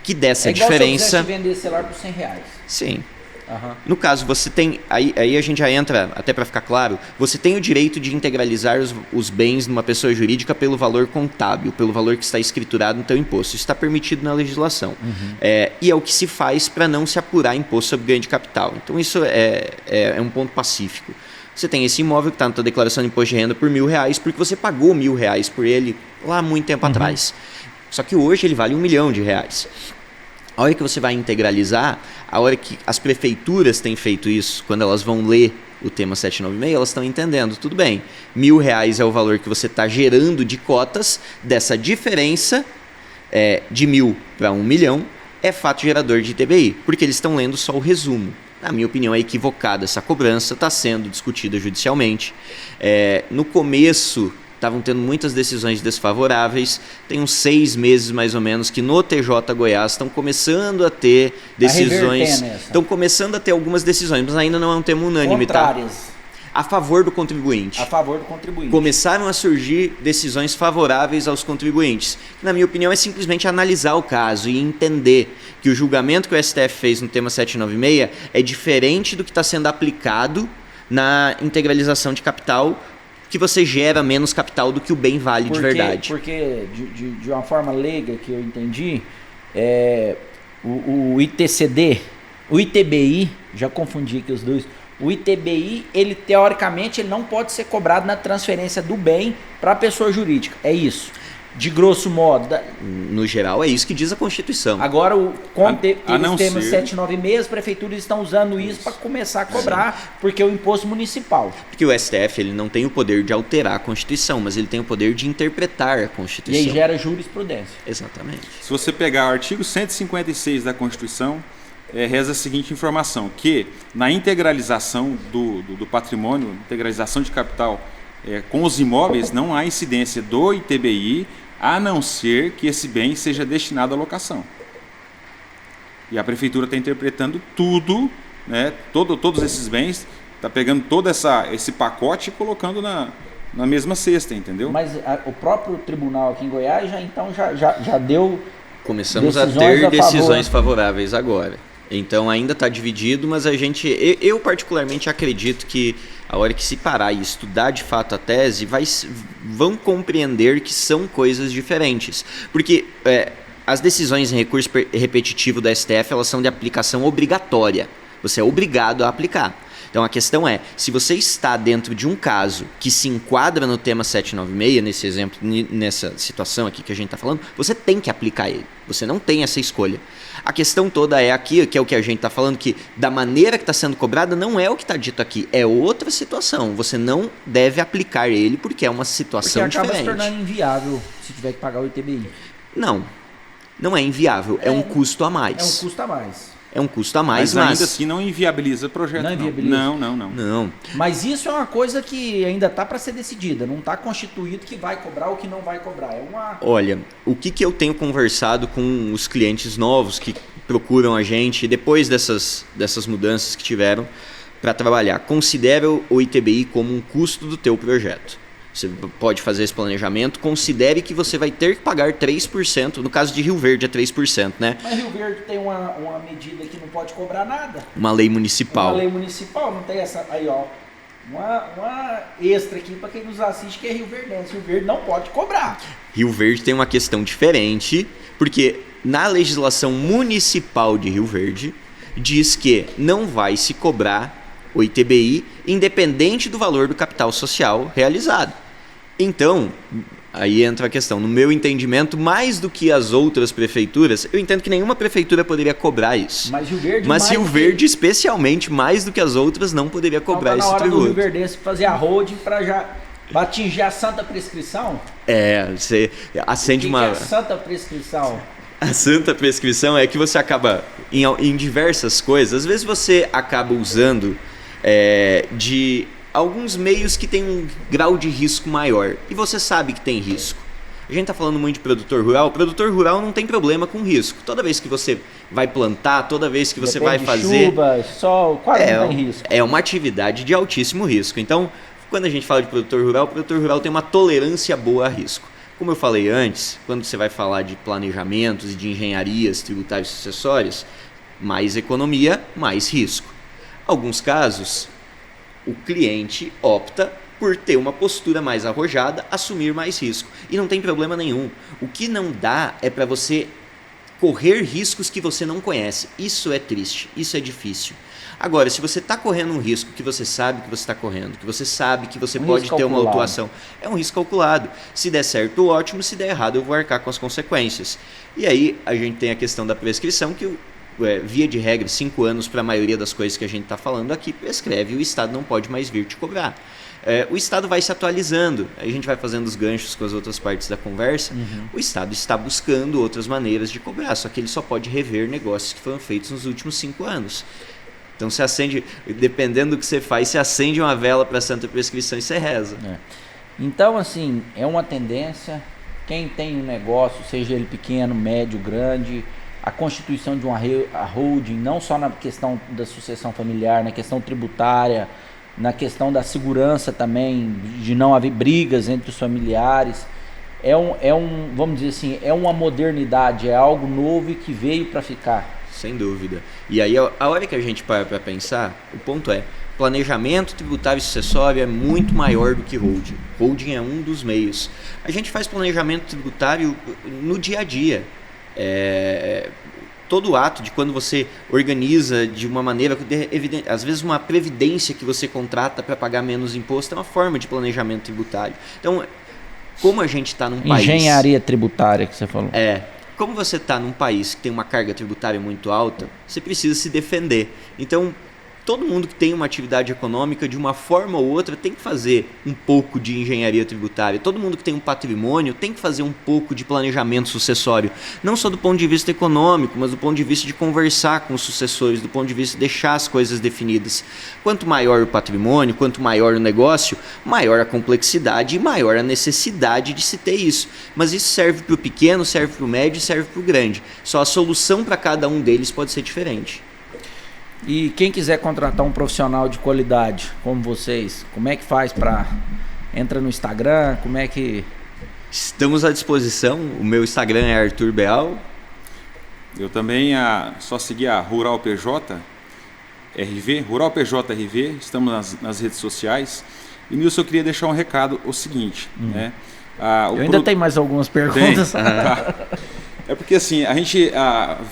C: Que dessa
A: igual
C: diferença...
A: se eu quisesse vender celular por R$ 100.
C: Sim.
A: Uhum.
C: No caso, você tem... Aí a gente já entra, até para ficar claro, você tem o direito de integralizar os bens numa pessoa jurídica pelo valor contábil, pelo valor que está escriturado no teu imposto. Isso está permitido na legislação.
A: Uhum.
C: E é o que se faz para não se apurar imposto sobre ganho de capital. Então isso é um ponto pacífico. Você tem esse imóvel que está na tua declaração de imposto de renda por R$ 1.000, porque você pagou R$ 1.000 por ele lá há muito tempo atrás. Só que hoje ele vale R$ 1 milhão. A hora que você vai integralizar, a hora que as prefeituras têm feito isso, quando elas vão ler o tema 796, elas estão entendendo, tudo bem, R$ 1.000 é o valor que você está gerando de cotas, dessa diferença de 1.000 para 1 milhão, é fato gerador de ITBI, porque eles estão lendo só o resumo. Na minha opinião, é equivocada essa cobrança, está sendo discutida judicialmente. No começo... estavam tendo muitas decisões desfavoráveis, tem uns 6 meses mais ou menos que no TJ Goiás estão começando a ter decisões, estão começando a ter algumas decisões, mas ainda não é um tema unânime,
A: contrárias.
C: Tá? A favor do contribuinte.
A: A favor do contribuinte.
C: Começaram a surgir decisões favoráveis aos contribuintes. Na minha opinião, é simplesmente analisar o caso e entender que o julgamento que o STF fez no tema 796 é diferente do que está sendo aplicado na integralização de capital, que você gera menos capital do que o bem vale de verdade.
A: Porque, de uma forma leiga que eu entendi, o ITCD, o ITBI, já confundi aqui os dois, o ITBI, ele teoricamente ele não pode ser cobrado na transferência do bem para a pessoa jurídica, é isso. De grosso modo.
C: No geral, é isso que diz a Constituição.
A: Agora, teve o tema
B: ser...
A: 796, as prefeituras estão usando isso para começar a cobrar, porque é o imposto municipal.
C: Porque o STF ele não tem o poder de alterar a Constituição, mas ele tem o poder de interpretar a Constituição.
A: E aí gera jurisprudência.
C: Exatamente.
B: Se você pegar o artigo 156 da Constituição, reza a seguinte informação, que na integralização do patrimônio, integralização de capital com os imóveis, não há incidência do ITBI, a não ser que esse bem seja destinado à locação. E a prefeitura está interpretando tudo, né, todos esses bens, está pegando todo esse pacote e colocando na mesma cesta, entendeu?
A: Mas o próprio tribunal aqui em Goiás já deu...
C: Começamos a ter decisões favoráveis agora. Então ainda está dividido, mas eu particularmente acredito que a hora que se parar e estudar de fato a tese, vão compreender que são coisas diferentes. Porque as decisões em recurso repetitivo da STF, elas são de aplicação obrigatória. Você é obrigado a aplicar. Então a questão é, se você está dentro de um caso que se enquadra no tema 796, nesse exemplo, nessa situação aqui que a gente está falando, você tem que aplicar ele. Você não tem essa escolha. A questão toda é aqui, que é o que a gente está falando, que da maneira que está sendo cobrada não é o que está dito aqui, é outra situação. Você não deve aplicar ele porque é uma situação diferente.
A: Porque acaba se tornando inviável se tiver que pagar o ITBI.
C: Não é inviável, é um custo a mais.
A: É um custo a mais.
C: É um custo a mais,
B: mas ainda assim não inviabiliza o projeto.
A: Não inviabiliza?
B: Não.
A: Mas isso é uma coisa que ainda está para ser decidida. Não está constituído que vai cobrar ou que não vai cobrar.
C: Olha, o que eu tenho conversado com os clientes novos que procuram a gente depois dessas mudanças que tiveram para trabalhar, considera o ITBI como um custo do teu projeto. Você pode fazer esse planejamento, considere que você vai ter que pagar 3%, no caso de Rio Verde é 3%, né?
A: Mas Rio Verde tem uma medida que não pode cobrar nada.
C: Uma lei municipal.
A: Uma lei municipal, não tem essa, aí ó, uma extra aqui para quem nos assiste que é Rio Verdense. Rio Verde não pode cobrar.
C: Rio Verde tem uma questão diferente, porque na legislação municipal de Rio Verde diz que não vai se cobrar o ITBI independente do valor do capital social realizado. Então, aí entra a questão, no meu entendimento, mais do que as outras prefeituras, eu entendo que nenhuma prefeitura poderia cobrar isso.
A: Mas
C: Rio Verde, especialmente, mais do que as outras, não poderia cobrar esse tributo.
A: Tá na hora do Rio Verdense fazer a holding para já atingir a santa prescrição?
C: Você acende uma...
A: O que é a santa prescrição?
C: A santa prescrição é que você acaba, em diversas coisas, às vezes você acaba usando de alguns meios que têm um grau de risco maior. E você sabe que tem risco. A gente está falando muito de produtor rural. O produtor rural não tem problema com risco. Toda vez que você vai plantar, toda vez que você vai fazer...
A: chuva, sol, quase não tem risco.
C: É uma atividade de altíssimo risco. Então, quando a gente fala de produtor rural, o produtor rural tem uma tolerância boa a risco. Como eu falei antes, quando você vai falar de planejamentos e de engenharias tributárias e sucessórias, mais economia, mais risco. Alguns casos, o cliente opta por ter uma postura mais arrojada, assumir mais risco. E não tem problema nenhum. O que não dá é para você correr riscos que você não conhece. Isso é triste, isso é difícil. Agora, se você está correndo um risco que você sabe que você está correndo, que você sabe que você pode ter uma autuação, é um risco calculado. Se der certo, ótimo. Se der errado, eu vou arcar com as consequências. E aí a gente tem a questão da prescrição, que via de regra, 5 anos para a maioria das coisas que a gente está falando aqui, prescreve e o Estado não pode mais vir te cobrar. O Estado vai se atualizando, a gente vai fazendo os ganchos com as outras partes da conversa. O Estado está buscando outras maneiras de cobrar, só que ele só pode rever negócios que foram feitos nos últimos 5 anos. Então você acende, dependendo do que você faz, você acende uma vela para a santa prescrição e você reza.
A: Então, assim, é uma tendência, quem tem um negócio, seja ele pequeno, médio, grande, a constituição de uma holding, não só na questão da sucessão familiar, na questão tributária, na questão da segurança também, de não haver brigas entre os familiares, vamos dizer assim, é uma modernidade, é algo novo e que veio para ficar.
C: Sem dúvida. E aí, a hora que a gente para pensar, o ponto é, planejamento tributário e sucessório é muito maior do que holding. Holding é um dos meios. A gente faz planejamento tributário no dia a dia. Todo ato de quando você organiza de uma maneira, às vezes uma previdência que você contrata para pagar menos imposto é uma forma de planejamento tributário. Então, como a gente está num país...
A: Engenharia tributária que você falou.
C: Como você está num país que tem uma carga tributária muito alta, você precisa se defender. Então, todo mundo que tem uma atividade econômica, de uma forma ou outra, tem que fazer um pouco de engenharia tributária. Todo mundo que tem um patrimônio tem que fazer um pouco de planejamento sucessório. Não só do ponto de vista econômico, mas do ponto de vista de conversar com os sucessores, do ponto de vista de deixar as coisas definidas. Quanto maior o patrimônio, quanto maior o negócio, maior a complexidade e maior a necessidade de se ter isso. Mas isso serve para o pequeno, serve para o médio e serve para o grande. Só a solução para cada um deles pode ser diferente.
A: E quem quiser contratar um profissional de qualidade, como vocês, como é que faz para... Entra no Instagram, como é que...
C: Estamos à disposição, o meu Instagram é Arthur Beal.
B: Eu também só seguir a Rural PJ RV, Rural PJ RV, estamos nas redes sociais. E Nilson, eu queria deixar um recado, o seguinte, né?
A: Eu ainda tenho mais algumas perguntas.
B: É porque assim, a gente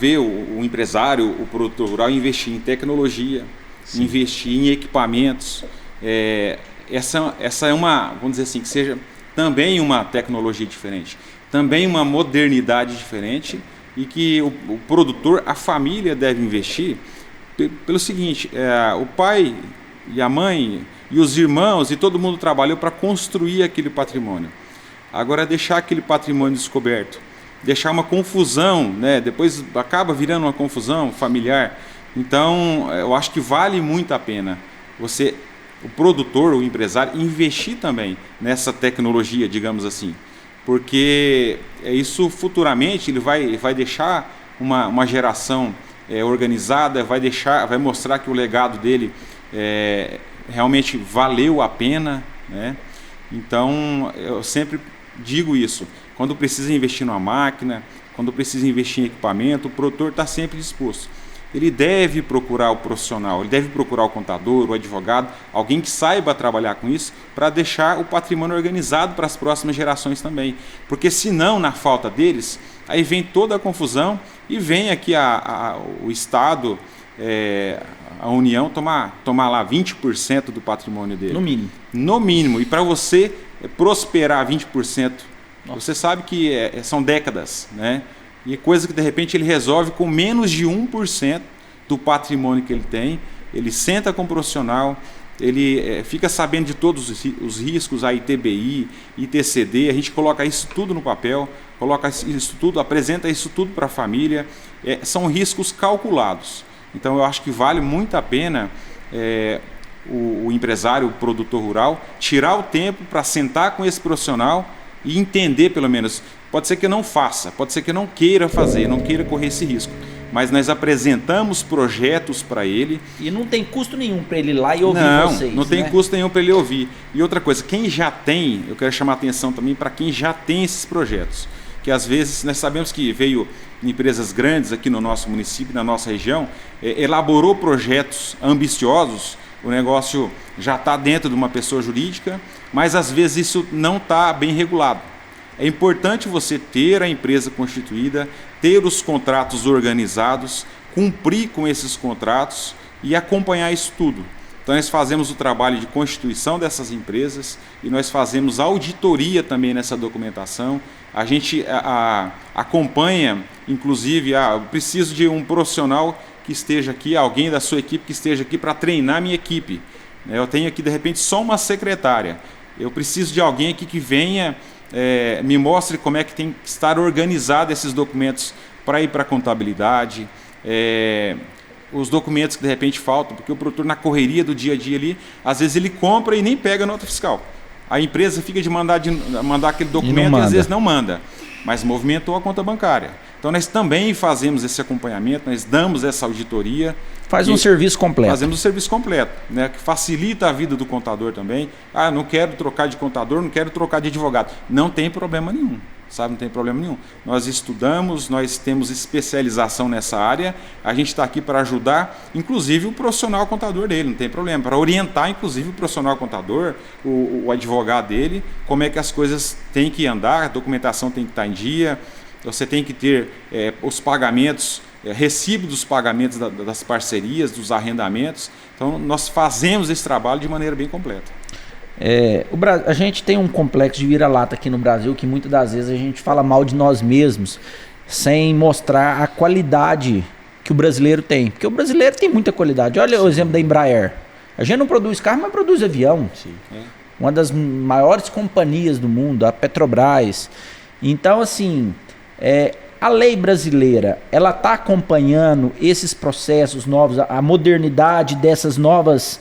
B: vê o empresário, o produtor rural investir em tecnologia, sim, investir em equipamentos. Essa é uma, vamos dizer assim, que seja também uma tecnologia diferente, também uma modernidade diferente, e que o produtor, a família deve investir pelo seguinte, o pai e a mãe e os irmãos e todo mundo trabalhou para construir aquele patrimônio. Agora deixar aquele patrimônio descoberto, deixar uma confusão, né? Depois acaba virando uma confusão familiar. Então, eu acho que vale muito a pena o produtor, o empresário, investir também nessa tecnologia, digamos assim. Porque isso futuramente ele vai deixar uma geração organizada, vai mostrar que o legado dele realmente valeu a pena, né? Então, eu sempre digo isso. Quando precisa investir numa máquina, quando precisa investir em equipamento, o produtor está sempre disposto. Ele deve procurar o profissional, ele deve procurar o contador, o advogado, alguém que saiba trabalhar com isso, para deixar o patrimônio organizado para as próximas gerações também. Porque senão, na falta deles, aí vem toda a confusão e vem aqui o Estado, a União, tomar lá 20% do patrimônio dele.
A: No mínimo.
B: No mínimo. E para você prosperar 20%, você sabe que são décadas, né? E é coisa que de repente ele resolve com menos de 1% do patrimônio que ele tem. Ele senta com o profissional, ele fica sabendo de todos os riscos, a ITBI, ITCD, a gente coloca isso tudo no papel, coloca isso tudo, apresenta isso tudo para a família. São riscos calculados. Então eu acho que vale muito a pena o empresário, o produtor rural, tirar o tempo para sentar com esse profissional e entender pelo menos. Pode ser que eu não faça, pode ser que eu não queira fazer, não queira correr esse risco. Mas nós apresentamos projetos para ele.
A: E não tem custo nenhum para ele ir lá e ouvir vocês.
B: Não tem
A: né?
B: custo nenhum para ele ouvir. E outra coisa, quem já tem, eu quero chamar a atenção também para quem já tem esses projetos. Que às vezes nós sabemos que veio empresas grandes aqui no nosso município, na nossa região, elaborou projetos ambiciosos, o negócio já está dentro de uma pessoa jurídica, mas às vezes isso não está bem regulado. É importante você ter a empresa constituída, ter os contratos organizados, cumprir com esses contratos e acompanhar isso tudo. Então nós fazemos o trabalho de constituição dessas empresas e nós fazemos auditoria também nessa documentação. A gente acompanha, inclusive, eu preciso de um profissional que esteja aqui, alguém da sua equipe que esteja aqui para treinar a minha equipe. Eu tenho aqui de repente só uma secretária. Eu preciso de alguém aqui que venha, me mostre como é que tem que estar organizado esses documentos para ir para a contabilidade, os documentos que de repente faltam, porque o produtor na correria do dia a dia ali, às vezes ele compra e nem pega a nota fiscal. A empresa fica de mandar aquele documento e às vezes não manda, mas movimentou a conta bancária. Então nós também fazemos esse acompanhamento, nós damos essa auditoria.
A: Faz um serviço completo.
B: Fazemos o serviço completo, né, que facilita a vida do contador também. Não quero trocar de contador, não quero trocar de advogado. Não tem problema nenhum, sabe? Não tem problema nenhum. Nós estudamos, nós temos especialização nessa área, a gente está aqui para ajudar, inclusive o profissional contador dele, não tem problema, para orientar inclusive o profissional contador, o advogado dele, como é que as coisas têm que andar, a documentação tem que estar em dia, você tem que ter os pagamentos, recibo dos pagamentos das parcerias, dos arrendamentos. Então nós fazemos esse trabalho de maneira bem completa.
A: A gente tem um complexo de vira-lata aqui no Brasil que muitas das vezes a gente fala mal de nós mesmos sem mostrar a qualidade que o brasileiro tem. Porque o brasileiro tem muita qualidade. Olha o exemplo da Embraer. A gente não produz carro, mas produz avião.
B: Sim.
A: Uma das maiores companhias do mundo, a Petrobras. Então, assim, a lei brasileira, ela está acompanhando esses processos novos, a modernidade dessas novas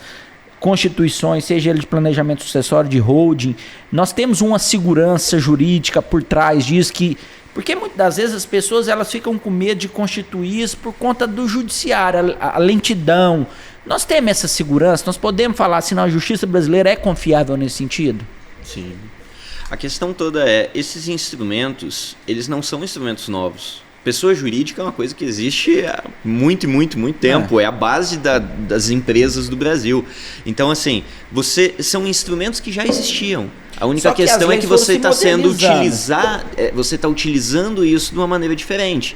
A: constituições, seja ele de planejamento sucessório, de holding. Nós temos uma segurança jurídica por trás disso, porque muitas das vezes as pessoas elas ficam com medo de constituir isso por conta do judiciário, a lentidão. Nós temos essa segurança, nós podemos falar assim, a justiça brasileira é confiável nesse sentido?
C: Sim. A questão toda esses instrumentos, eles não são instrumentos novos. Pessoa jurídica é uma coisa que existe há muito tempo, é a base das empresas do Brasil. Então, assim, são instrumentos que já existiam. A única questão é que você está você está utilizando isso de uma maneira diferente.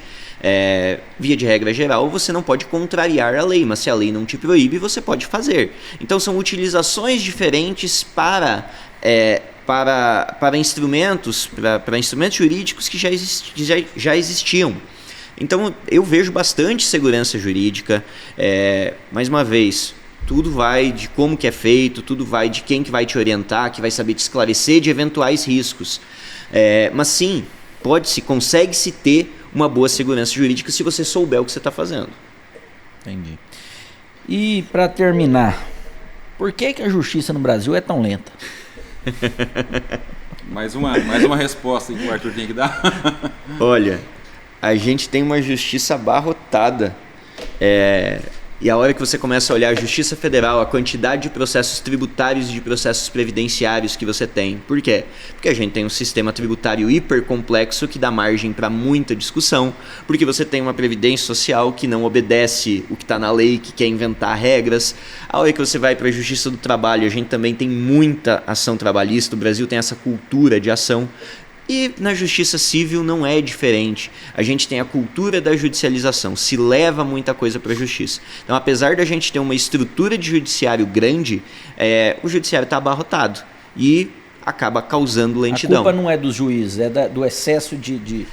C: Via de regra geral, você não pode contrariar a lei, mas se a lei não te proíbe, você pode fazer. Então, são utilizações diferentes para instrumentos, para instrumentos jurídicos que já existiam. Então eu vejo bastante segurança jurídica. Mais uma vez, tudo vai de como que é feito, tudo vai de quem que vai te orientar, que vai saber te esclarecer de eventuais riscos. Mas sim, consegue-se ter uma boa segurança jurídica se você souber o que você está fazendo.
A: Entendi. E para terminar, por que a justiça no Brasil é tão lenta?
B: Mais uma resposta que o Arthur tem que dar.
C: Olha, a gente tem uma justiça abarrotada. E a hora que você começa a olhar a Justiça Federal, a quantidade de processos tributários e de processos previdenciários que você tem. Por quê? Porque a gente tem um sistema tributário hipercomplexo que dá margem para muita discussão, porque você tem uma previdência social que não obedece o que está na lei, que quer inventar regras. A hora que você vai para a Justiça do Trabalho, a gente também tem muita ação trabalhista, o Brasil tem essa cultura de ação. E na justiça civil não é diferente. A gente tem a cultura da judicialização, se leva muita coisa para a justiça. Então, apesar da gente ter uma estrutura de judiciário grande, o judiciário está abarrotado e acaba causando lentidão.
A: A culpa não é dos juízes, é do excesso de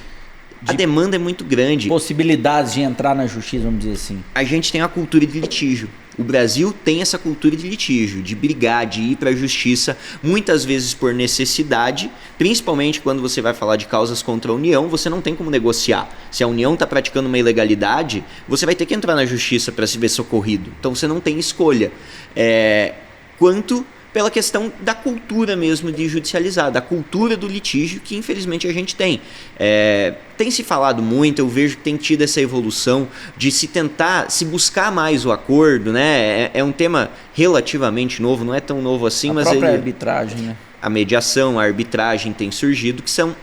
C: a demanda é muito grande.
A: Possibilidades de entrar na justiça, vamos dizer assim.
C: A gente tem a cultura de litígio. O Brasil tem essa cultura de litígio, de brigar, de ir para a justiça, muitas vezes por necessidade, principalmente quando você vai falar de causas contra a União, você não tem como negociar. Se a União está praticando uma ilegalidade, você vai ter que entrar na justiça para se ver socorrido. Então você não tem escolha. Quanto pela questão da cultura mesmo de judicializar, da cultura do litígio que infelizmente a gente tem. Tem se falado muito, eu vejo que tem tido essa evolução de se buscar mais o acordo, né? É um tema relativamente novo, não é tão novo assim,
A: A
C: mas
A: própria arbitragem, né?
C: a mediação, a arbitragem tem surgido, que são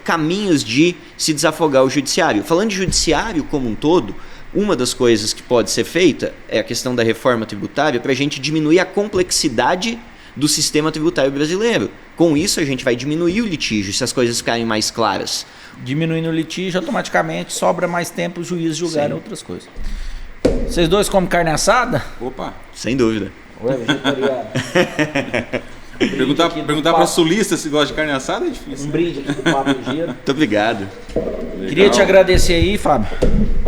C: caminhos de se desafogar o judiciário. Falando de judiciário como um todo, uma das coisas que pode ser feita é a questão da reforma tributária para a gente diminuir a complexidade do sistema tributário brasileiro. Com isso, a gente vai diminuir o litígio se as coisas ficarem mais claras.
A: Diminuindo o litígio, automaticamente sobra mais tempo os juízes julgarem outras coisas. Vocês dois comem carne assada?
B: Opa!
C: Sem dúvida.
A: Ou é vegetariano?
B: Perguntar para sulista se gosta de carne assada é difícil.
A: Um brinde aqui do Papo Ligeiro.
C: Muito obrigado.
A: Queria te agradecer aí, Fábio,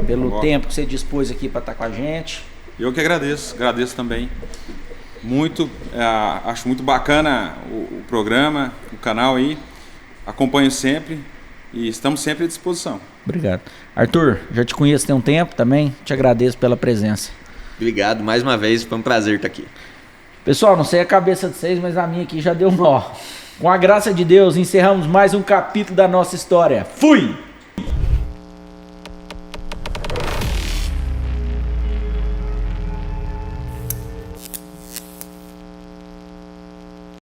A: pelo tempo que você dispôs aqui para estar com a gente.
B: Eu que agradeço também. Acho muito bacana o programa, o canal aí. Acompanho sempre e estamos sempre à disposição.
A: Obrigado. Arthur, já te conheço tem um tempo também, te agradeço pela presença.
C: Obrigado mais uma vez, foi um prazer estar aqui.
A: Pessoal, não sei a cabeça de vocês, mas a minha aqui já deu nó. Com a graça de Deus, encerramos mais um capítulo da nossa história. Fui!